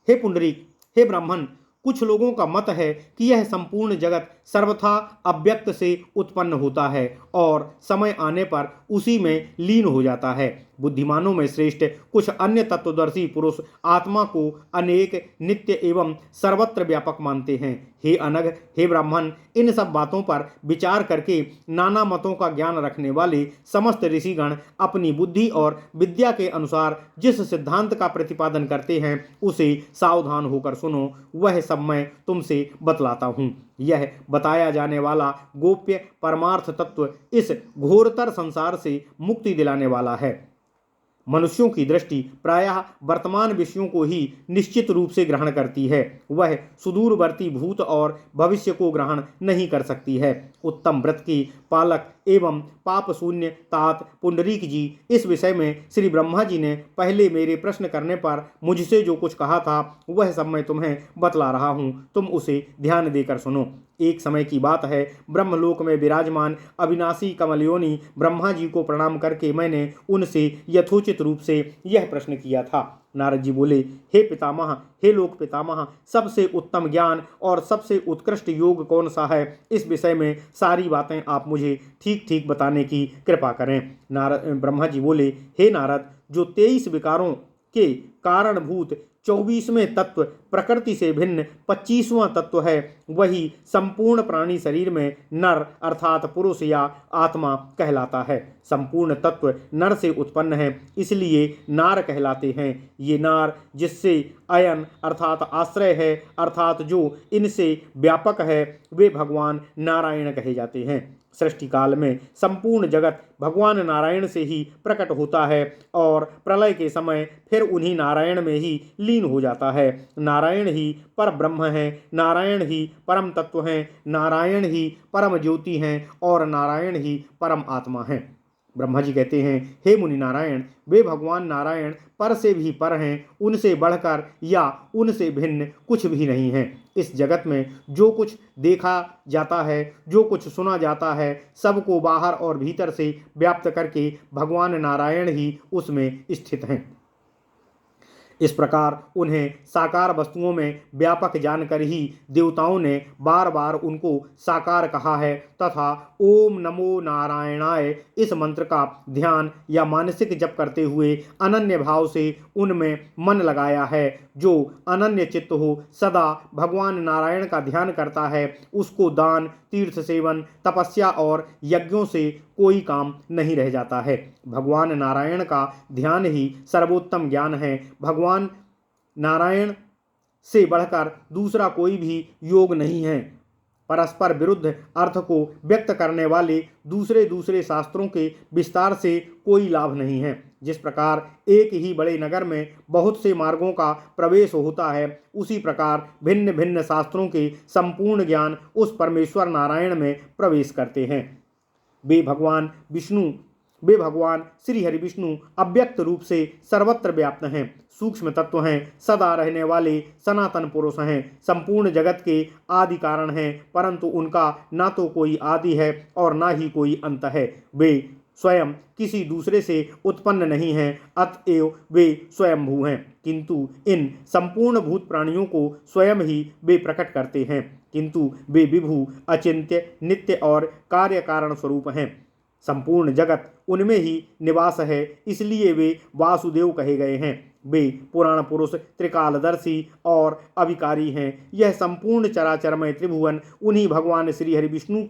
हे पुंडरीक, हे ब्राह्मण, कुछ लोगों का मत है कि यह संपूर्ण जगत सर्वथा अव्यक्त से उत्पन्न होता है और समय आने पर उसी में लीन हो जाता है। बुद्धिमानों में श्रेष्ठ कुछ अन्य तत्वदर्शी पुरुष आत्मा को अनेक, नित्य एवं सर्वत्र व्यापक मानते हैं। हे अनघ, हे ब्राह्मण, इन सब बातों पर विचार करके नाना मतों का ज्ञान रखने वाले समस्त ऋषिगण अपनी बुद्धि और विद्या के अनुसार जिस सिद्धांत का प्रतिपादन करते हैं उसे सावधान होकर सुनो। वह सब मैं तुमसे बतलाता हूँ। यह बताया जाने वाला गोप्य परमार्थ तत्व इस घोरतर संसार से मुक्ति दिलाने वाला है। मनुष्यों की दृष्टि प्रायः वर्तमान विषयों को ही निश्चित रूप से ग्रहण करती है, वह सुदूरवर्ती भूत और भविष्य को ग्रहण नहीं कर सकती है। उत्तम व्रत की पालक एवं पाप शून्य तात पुंडरीक जी, इस विषय में श्री ब्रह्मा जी ने पहले मेरे प्रश्न करने पर मुझसे जो कुछ कहा था वह सब मैं तुम्हें बतला रहा हूँ, तुम उसे ध्यान देकर सुनो। एक समय की बात है, ब्रह्मलोक में विराजमान अविनाशी कमलयोनि ब्रह्मा जी को प्रणाम करके मैंने उनसे यथोचित रूप से यह प्रश्न किया था। नारद जी बोले, हे पितामह, हे लोक पितामह, सबसे उत्तम ज्ञान और सबसे उत्कृष्ट योग कौन सा है? इस विषय में सारी बातें आप मुझे ठीक ठीक बताने की कृपा करें। ब्रह्मा जी बोले, हे नारद, जो 23 विकारों के कारणभूत 24वें तत्व प्रकृति से भिन्न 25वां तत्व है, वही संपूर्ण प्राणी शरीर में नर अर्थात पुरुष या आत्मा कहलाता है। संपूर्ण तत्व नर से उत्पन्न है, इसलिए नार कहलाते हैं। ये नार जिससे अयन अर्थात आश्रय है, अर्थात जो इनसे व्यापक है, वे भगवान नारायण कहे जाते हैं। सृष्टि काल में संपूर्ण जगत भगवान नारायण से ही प्रकट होता है और प्रलय के समय फिर उन्हीं नारायण में ही लीन हो जाता है। नारायण ही पर ब्रह्म है, नारायण ही परम तत्व हैं, नारायण ही परम ज्योति हैं और नारायण ही परम आत्मा हैं। ब्रह्मा जी कहते हैं, हे मुनि नारायण, वे भगवान नारायण पर से भी पर हैं, उनसे बढ़कर या उनसे भिन्न कुछ भी नहीं है। इस जगत में जो कुछ देखा जाता है, जो कुछ सुना जाता है, सबको बाहर और भीतर से व्याप्त करके भगवान नारायण ही उसमें स्थित हैं। इस प्रकार उन्हें साकार वस्तुओं में व्यापक जानकर ही देवताओं ने बार बार उनको साकार कहा है तथा ओम नमो नारायणाय इस मंत्र का ध्यान या मानसिक जप करते हुए अनन्य भाव से उनमें मन लगाया है। जो अनन्य चित्त हो, सदा भगवान नारायण का ध्यान करता है, उसको दान, तीर्थ सेवन, तपस्या और यज्ञों से कोई काम नहीं रह जाता है। भगवान नारायण का ध्यान ही सर्वोत्तम ज्ञान है। भगवान नारायण से बढ़कर दूसरा कोई भी योग नहीं है। परस्पर विरुद्ध अर्थ को व्यक्त करने वाले दूसरे शास्त्रों के विस्तार से कोई लाभ नहीं है। जिस प्रकार एक ही बड़े नगर में बहुत से मार्गों का प्रवेश होता है, उसी प्रकार भिन्न भिन्न शास्त्रों के संपूर्ण ज्ञान उस परमेश्वर नारायण में प्रवेश करते हैं। वे भगवान श्री हरि विष्णु अव्यक्त रूप से सर्वत्र व्याप्त हैं, सूक्ष्म तत्व हैं, सदा रहने वाले सनातन पुरुष हैं, संपूर्ण जगत के आदि कारण हैं, परंतु उनका ना तो कोई आदि है और ना ही कोई अंत है। वे स्वयं किसी दूसरे से उत्पन्न नहीं हैं, अतएव वे स्वयंभू हैं, किंतु इन संपूर्ण भूत प्राणियों को स्वयं ही वे प्रकट करते हैं, किंतु वे विभु, अचिंत्य, नित्य और कार्य कारण स्वरूप हैं। संपूर्ण जगत उनमें ही निवास है, इसलिए वे वासुदेव कहे गए हैं। वे पुराण पुरुष, त्रिकालदर्शी और अविकारी हैं। यह संपूर्ण चराचरमय त्रिभुवन उन्हीं भगवान श्री हरि विष्णु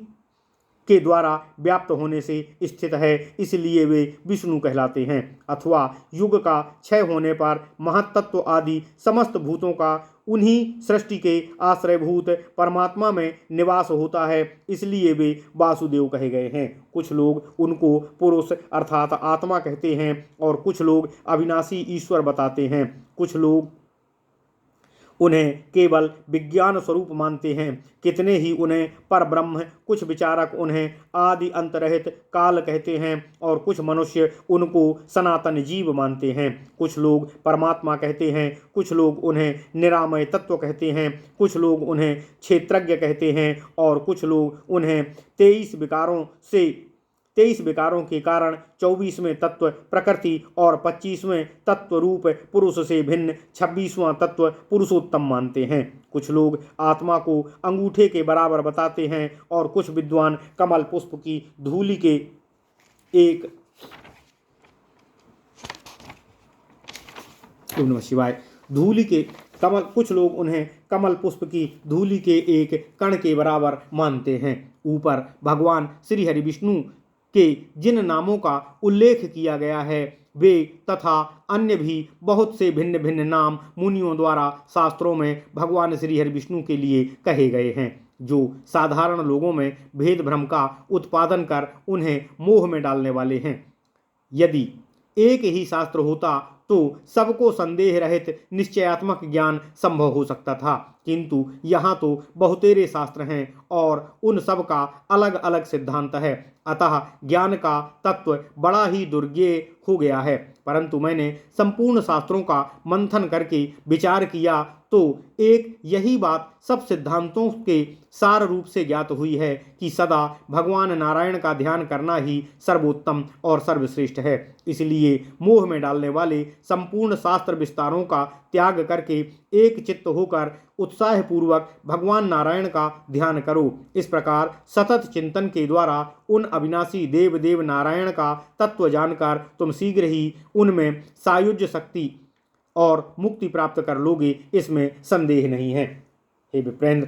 के द्वारा व्याप्त होने से स्थित है, इसलिए वे विष्णु कहलाते हैं। अथवा युग का क्षय होने पर महत्तत्व आदि समस्त भूतों का उन्हीं सृष्टि के आश्रयभूत परमात्मा में निवास होता है, इसलिए वे वासुदेव कहे गए हैं। कुछ लोग उनको पुरुष अर्थात आत्मा कहते हैं और कुछ लोग अविनाशी ईश्वर बताते हैं। कुछ लोग उन्हें केवल विज्ञान स्वरूप मानते हैं, कितने ही उन्हें पर ब्रह्म, कुछ विचारक उन्हें आदि अंतरहित काल कहते हैं और कुछ मनुष्य उनको सनातन जीव मानते हैं। कुछ लोग परमात्मा कहते हैं, कुछ लोग उन्हें निरामय तत्व कहते हैं, कुछ लोग उन्हें क्षेत्रज्ञ कहते हैं और कुछ लोग उन्हें 23 23 विकारों के कारण 24वें तत्व प्रकृति और 25वें तत्व रूप पुरुष से भिन्न 26वां तत्व पुरुषोत्तम मानते हैं। कुछ लोग आत्मा को अंगूठे के बराबर बताते हैं और कुछ विद्वान कमल पुष्प की धूलि के एक शिवाय धूलि के कमल कुछ लोग उन्हें कमल पुष्प की धूलि के एक कण के बराबर मानते हैं। ऊपर भगवान श्री हरि विष्णु के जिन नामों का उल्लेख किया गया है वे तथा अन्य भी बहुत से भिन्न भिन्न नाम मुनियों द्वारा शास्त्रों में भगवान श्री हरि विष्णु के लिए कहे गए हैं, जो साधारण लोगों में भेद भ्रम का उत्पादन कर उन्हें मोह में डालने वाले हैं। यदि एक ही शास्त्र होता तो सबको संदेह रहित निश्चयात्मक ज्ञान संभव हो सकता था, किंतु यहाँ तो बहुतेरे शास्त्र हैं और उन सब का अलग अलग सिद्धांत है, अतः ज्ञान का तत्व बड़ा ही दुर्ज्ञेय हो गया है। परंतु मैंने संपूर्ण शास्त्रों का मंथन करके विचार किया तो एक यही बात सब सिद्धांतों के सार रूप से ज्ञात हुई है कि सदा भगवान नारायण का ध्यान करना ही सर्वोत्तम और सर्वश्रेष्ठ है। इसलिए मोह में डालने वाले संपूर्ण शास्त्र विस्तारों का त्याग करके एक चित्त होकर उत्साहपूर्वक भगवान नारायण का ध्यान करो। इस प्रकार सतत चिंतन के द्वारा उन अविनाशी देव देव नारायण का तत्व जानकर तुम शीघ्र ही उनमें सायुज्य शक्ति और मुक्ति प्राप्त कर लोगे, इसमें संदेह नहीं है। हे विप्रेंद्र,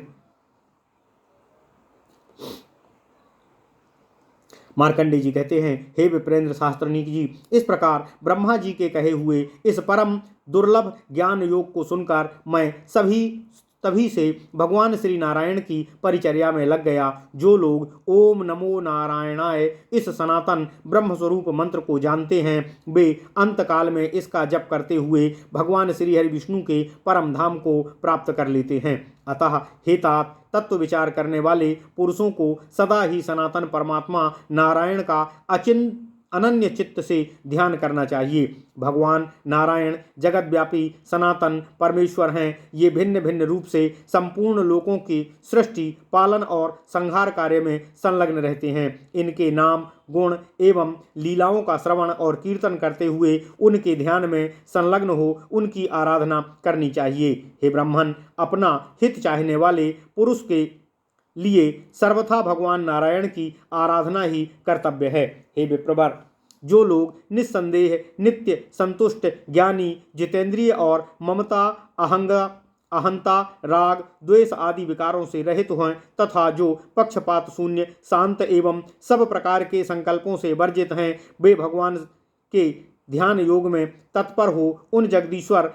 मार्कंडेय जी कहते हैं, हे विप्रेंद्र शास्त्रनीक जी, इस प्रकार ब्रह्मा जी के कहे हुए इस परम दुर्लभ ज्ञान योग को सुनकर मैं तभी से भगवान श्री नारायण की परिचर्या में लग गया। जो लोग ओम नमो नारायणाय इस सनातन ब्रह्म स्वरूप मंत्र को जानते हैं वे अंतकाल में इसका जप करते हुए भगवान श्री हरि विष्णु के परम धाम को प्राप्त कर लेते हैं। अतः हे तात, तत्व विचार करने वाले पुरुषों को सदा ही सनातन परमात्मा नारायण का अनन्य चित्त से ध्यान करना चाहिए। भगवान नारायण जगतव्यापी सनातन परमेश्वर हैं। ये भिन्न भिन्न रूप से संपूर्ण लोकों की सृष्टि, पालन और संहार कार्य में संलग्न रहते हैं। इनके नाम, गुण एवं लीलाओं का श्रवण और कीर्तन करते हुए उनके ध्यान में संलग्न हो उनकी आराधना करनी चाहिए। हे ब्राह्मण, अपना हित चाहने वाले पुरुष के लिए सर्वथा भगवान नारायण की आराधना ही कर्तव्य है। हे विप्रवर, जो लोग निस्संदेह नित्य संतुष्ट, ज्ञानी, जितेंद्रिय और ममता, अहंता, राग, द्वेष आदि विकारों से रहित हैं तथा जो पक्षपात शून्य, शांत एवं सब प्रकार के संकल्पों से वर्जित हैं, वे भगवान के ध्यान योग में तत्पर हो उन जगदीश्वर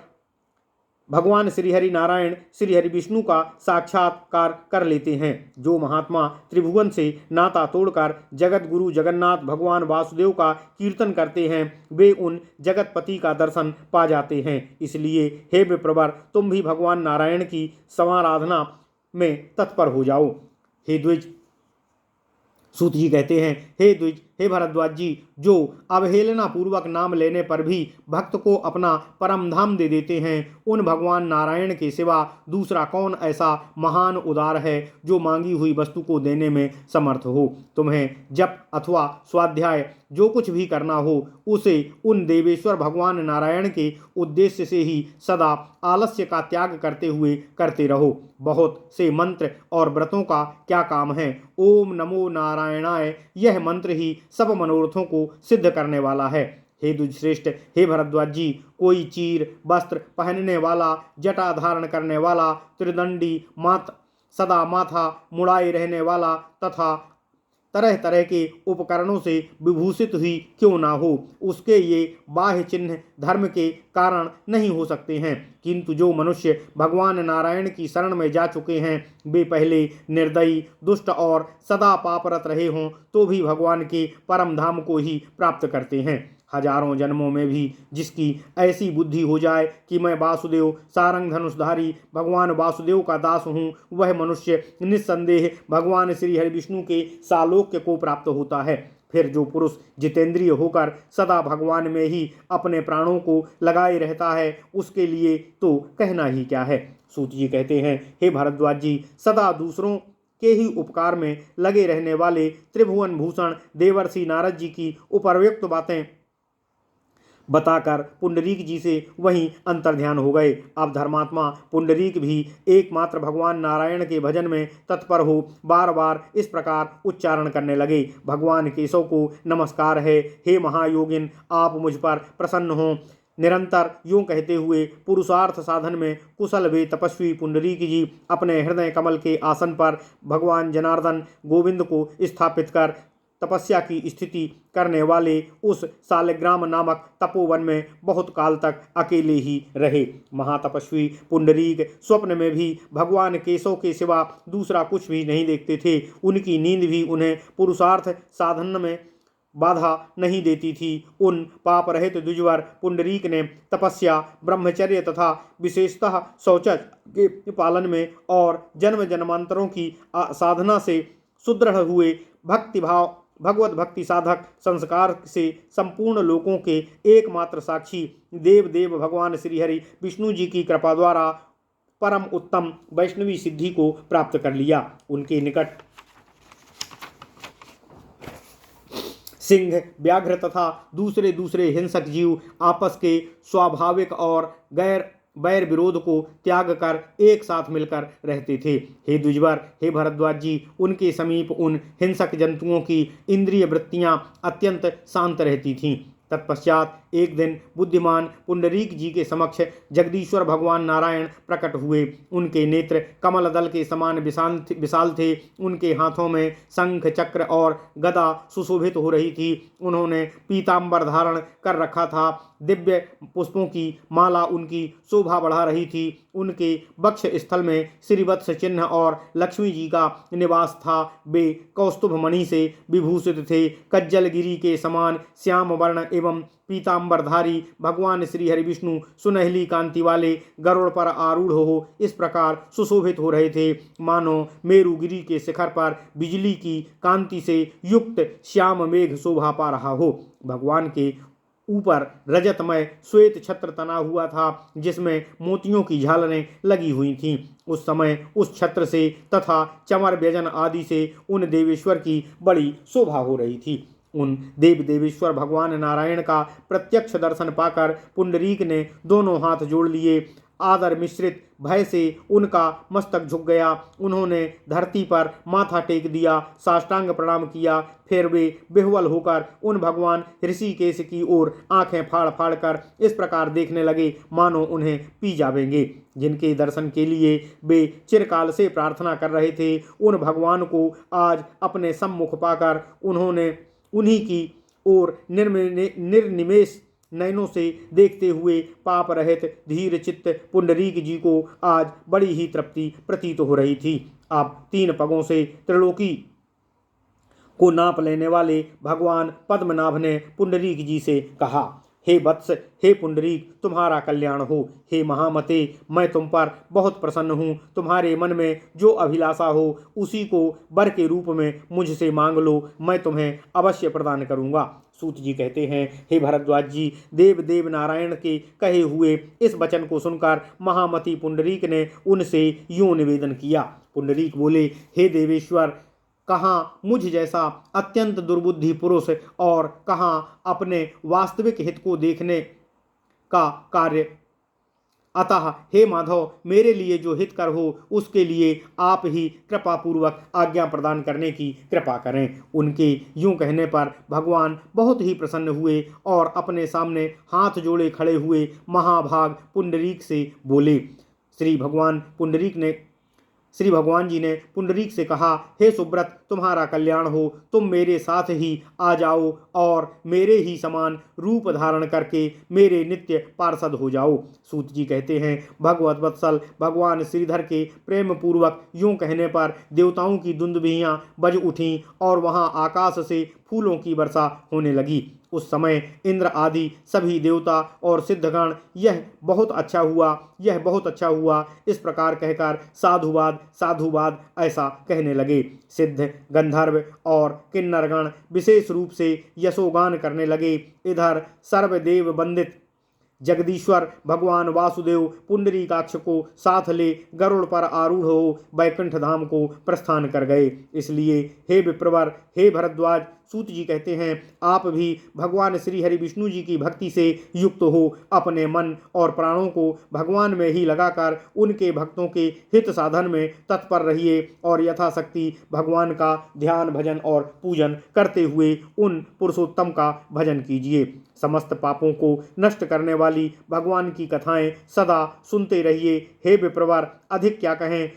भगवान श्री हरि नारायण श्री हरि विष्णु का साक्षात्कार कर लेते हैं। जो महात्मा त्रिभुवन से नाता तोड़कर जगत गुरु जगन्नाथ भगवान वासुदेव का कीर्तन करते हैं वे उन जगतपति का दर्शन पा जाते हैं। इसलिए हे विप्रवर, तुम भी भगवान नारायण की समाराधना में तत्पर हो जाओ। हे द्विज, सूत जी कहते हैं, हे द्विज, हे भरद्वाज जी, जो अवहेलना पूर्वक नाम लेने पर भी भक्त को अपना परम धाम दे देते हैं, उन भगवान नारायण के सिवा दूसरा कौन ऐसा महान उदार है जो मांगी हुई वस्तु को देने में समर्थ हो। तुम्हें जप अथवा स्वाध्याय जो कुछ भी करना हो उसे उन देवेश्वर भगवान नारायण के उद्देश्य से ही सदा आलस्य का त्याग करते हुए करते रहो। बहुत से मंत्र और व्रतों का क्या काम है। ओम नमो नारायणाय यह मंत्र ही सब मनोरथों को सिद्ध करने वाला है। हे द्विजश्रेष्ठ, हे भरद्वाज जी, कोई चीर वस्त्र पहनने वाला, जटा धारण करने वाला, त्रिदंडी सदा माथा मुड़ाए रहने वाला तथा तरह तरह के उपकरणों से विभूषित ही क्यों ना हो, उसके ये बाह्य चिन्ह धर्म के कारण नहीं हो सकते हैं। किंतु जो मनुष्य भगवान नारायण की शरण में जा चुके हैं वे पहले निर्दयी, दुष्ट और सदा पापरत रहे हों तो भी भगवान के परम धाम को ही प्राप्त करते हैं। हजारों जन्मों में भी जिसकी ऐसी बुद्धि हो जाए कि मैं वासुदेव सारंग धनुषधारी भगवान वासुदेव का दास हूँ, वह मनुष्य निस्संदेह भगवान श्री हरि विष्णु के सालोक्य को प्राप्त होता है। फिर जो पुरुष जितेंद्रिय होकर सदा भगवान में ही अपने प्राणों को लगाए रहता है उसके लिए तो कहना ही क्या है। सूत जी कहते हैं, हे भारद्वाज जी, सदा दूसरों के ही उपकार में लगे रहने वाले त्रिभुवन भूषण देवर्षि नारद जी की उपर्युक्त बातें बताकर पुंडरीक जी से वहीं अंतर्ध्यान हो गए। अब धर्मात्मा पुंडरीक भी एकमात्र भगवान नारायण के भजन में तत्पर हो बार बार इस प्रकार उच्चारण करने लगे। भगवान केशव को नमस्कार है, हे महायोगिन, आप मुझ पर प्रसन्न हों। निरंतर यूं कहते हुए पुरुषार्थ साधन में कुशल वे तपस्वी पुंडरीक जी अपने हृदय कमल के आसन पर भगवान जनार्दन गोविंद को स्थापित कर तपस्या की स्थिति करने वाले उस सालिग्राम नामक तपोवन में बहुत काल तक अकेले ही रहे। महातपस्वी पुंडरीक स्वप्न में भी भगवान केशव के सिवा दूसरा कुछ भी नहीं देखते थे। उनकी नींद भी उन्हें पुरुषार्थ साधन में बाधा नहीं देती थी। उन पाप रहित द्विजवर पुंडरीक ने तपस्या, ब्रह्मचर्य तथा विशेषतः शौचज के पालन में और जन्म जन्मांतरों की साधना से सुदृढ़ हुए भगवत भक्ति साधक संस्कार से संपूर्ण लोकों के एकमात्र साक्षी देव देव भगवान श्रीहरि विष्णु जी की कृपा द्वारा परम उत्तम वैष्णवी सिद्धि को प्राप्त कर लिया। उनके निकट सिंह, व्याघ्र तथा दूसरे हिंसक जीव आपस के स्वाभाविक और वैर विरोध को त्याग कर एक साथ मिलकर रहते थे। हे द्विजवर, हे भरद्वाज जी, उनके समीप उन हिंसक जंतुओं की इंद्रिय वृत्तियां अत्यंत शांत रहती थीं। तत्पश्चात एक दिन बुद्धिमान पुंडरीक जी के समक्ष जगदीश्वर भगवान नारायण प्रकट हुए। उनके नेत्र कमल दल के समान विशाल थे। उनके हाथों में शंख, चक्र और गदा सुशोभित हो रही थी। उन्होंने पीतांबर धारण कर रखा था। दिव्य पुष्पों की माला उनकी शोभा बढ़ा रही थी। उनके वक्ष स्थल में श्रीवत्स चिन्ह और लक्ष्मी जी का निवास था। वे कौस्तुभ मणि से विभूषित थे। कज्जलगिरी के समान श्याम वर्ण एवं पीतांबरधारी भगवान श्री हरि विष्णु सुनहली कांति वाले गरुड़ पर आरूढ़ हो इस प्रकार सुशोभित हो रहे थे, मानो मेरुगिरी के शिखर पर बिजली की कांति से युक्त श्याम मेघ शोभा पा रहा हो। भगवान के ऊपर रजतमय श्वेत छत्र तना हुआ था जिसमें मोतियों की झालरें लगी हुई थीं। उस समय उस छत्र से तथा चमर व्यजन आदि से उन देवेश्वर की बड़ी शोभा हो रही थी। उन देव देवेश्वर भगवान नारायण का प्रत्यक्ष दर्शन पाकर पुंडरीक ने दोनों हाथ जोड़ लिए। आदर मिश्रित भय से उनका मस्तक झुक गया। उन्होंने धरती पर माथा टेक दिया, साष्टांग प्रणाम किया। फिर वे बेहुल होकर उन भगवान ऋषिकेश की ओर आंखें फाड़ फाड़ कर इस प्रकार देखने लगे मानो उन्हें पी जावेंगे। जिनके दर्शन के लिए वे चिरकाल से प्रार्थना कर रहे थे, उन भगवान को आज अपने सम्मुख पाकर उन्होंने उन्हीं की ओर निर्निमेष नयनों से देखते हुए पाप रहित धीर चित्त पुंडरीक जी को आज बड़ी ही तृप्ति प्रतीत हो रही थी। अब 3 पगों से त्रिलोकी को नाप लेने वाले भगवान पद्मनाभ ने पुंडरीक जी से कहा, हे वत्स, हे पुंडरीक, तुम्हारा कल्याण हो। हे महामते, मैं तुम पर बहुत प्रसन्न हूँ। तुम्हारे मन में जो अभिलाषा हो उसी को वर के रूप में मुझसे मांग लो, मैं तुम्हें अवश्य प्रदान करूँगा। सूत जी कहते हैं, हे भरद्वाज जी, देव देव नारायण के कहे हुए इस वचन को सुनकर महामती पुंडरीक ने उनसे यूं निवेदन किया। पुंडरीक बोले, हे देवेश्वर, कहाँ मुझ जैसा अत्यंत दुर्बुद्धि पुरुष और कहाँ अपने वास्तविक हित को देखने का कार्य। अतः हे माधव, मेरे लिए जो हितकर हो उसके लिए आप ही कृपा पूर्वक आज्ञा प्रदान करने की कृपा करें। उनके यूं कहने पर भगवान बहुत ही प्रसन्न हुए और अपने सामने हाथ जोड़े खड़े हुए महाभाग पुंडरीक से बोले। श्री भगवान जी ने पुंडरीक से कहा, हे सुब्रत, तुम्हारा कल्याण हो। तुम मेरे साथ ही आ जाओ और मेरे ही समान रूप धारण करके मेरे नित्य पार्षद हो जाओ। सूत जी कहते हैं, भगवत वत्सल भगवान श्रीधर के प्रेम पूर्वक यूं कहने पर देवताओं की दुंदुभियां बज उठीं और वहां आकाश से फूलों की वर्षा होने लगी। उस समय इंद्र आदि सभी देवता और सिद्धगण यह बहुत अच्छा हुआ इस प्रकार कहकर साधुवाद साधुवाद ऐसा कहने लगे। सिद्ध गंधर्व और किन्नरगण विशेष रूप से यशोगान करने लगे। इधर सर्वदेव वंदित जगदीश्वर भगवान वासुदेव पुंडरीकाक्ष को साथ ले गरुड़ पर आरूढ़ हो बैकुंठ धाम को प्रस्थान कर गए। इसलिए हे विप्रवर, हे भरद्वाज, सूत जी कहते हैं, आप भी भगवान श्री हरि विष्णु जी की भक्ति से युक्त हो अपने मन और प्राणों को भगवान में ही लगाकर उनके भक्तों के हित साधन में तत्पर रहिए और यथाशक्ति भगवान का ध्यान भजन और पूजन करते हुए उन पुरुषोत्तम का भजन कीजिए। समस्त पापों को नष्ट करने वाली भगवान की कथाएं सदा सुनते रहिए। हे विप्रवर, अधिक क्या कहें,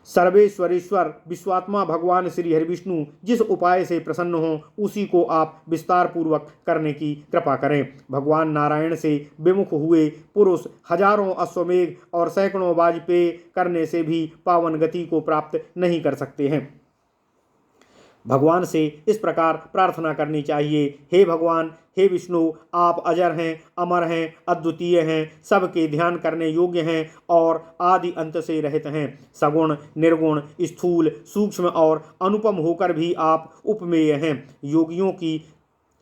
सर्वेश्वरेश्वर विश्वात्मा भगवान श्री हरि विष्णु जिस उपाय से प्रसन्न हो उसी को आप विस्तार पूर्वक करने की कृपा करें। भगवान नारायण से विमुख हुए पुरुष हजारों अश्वमेघ और सैकड़ों वाजपेय करने से भी पावन गति को प्राप्त नहीं कर सकते हैं। भगवान से इस प्रकार प्रार्थना करनी चाहिए, हे भगवान, हे विष्णु, आप अजर हैं, अमर हैं, अद्वितीय हैं, सबके ध्यान करने योग्य हैं और आदि अंत से रहित हैं। सगुण, निर्गुण, स्थूल, सूक्ष्म और अनुपम होकर भी आप उपमेय हैं।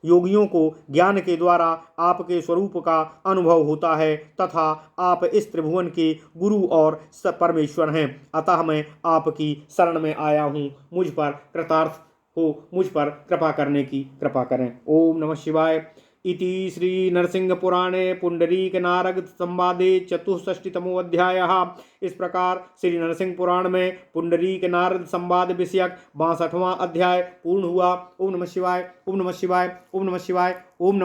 योगियों को ज्ञान के द्वारा आपके स्वरूप का अनुभव होता है तथा आप इस त्रिभुवन के गुरु और परमेश्वर हैं। अतः मैं आपकी शरण में आया हूँ, मुझ पर कृतार्थ हो, मुझ पर कृपा करने की कृपा करें। ओम नमः शिवाय। इति श्री नरसिंह पुराणे पुंडरीक नारद संवादे 64तमो अध्यायः। इस प्रकार श्री नरसिंह पुराण में पुंडरीक नारद संवाद विषयक 62वां अध्याय पूर्ण हुआ। ओम नमः शिवाय, ओम नमः शिवाय, ओम नमः शिवाय, ओम नमः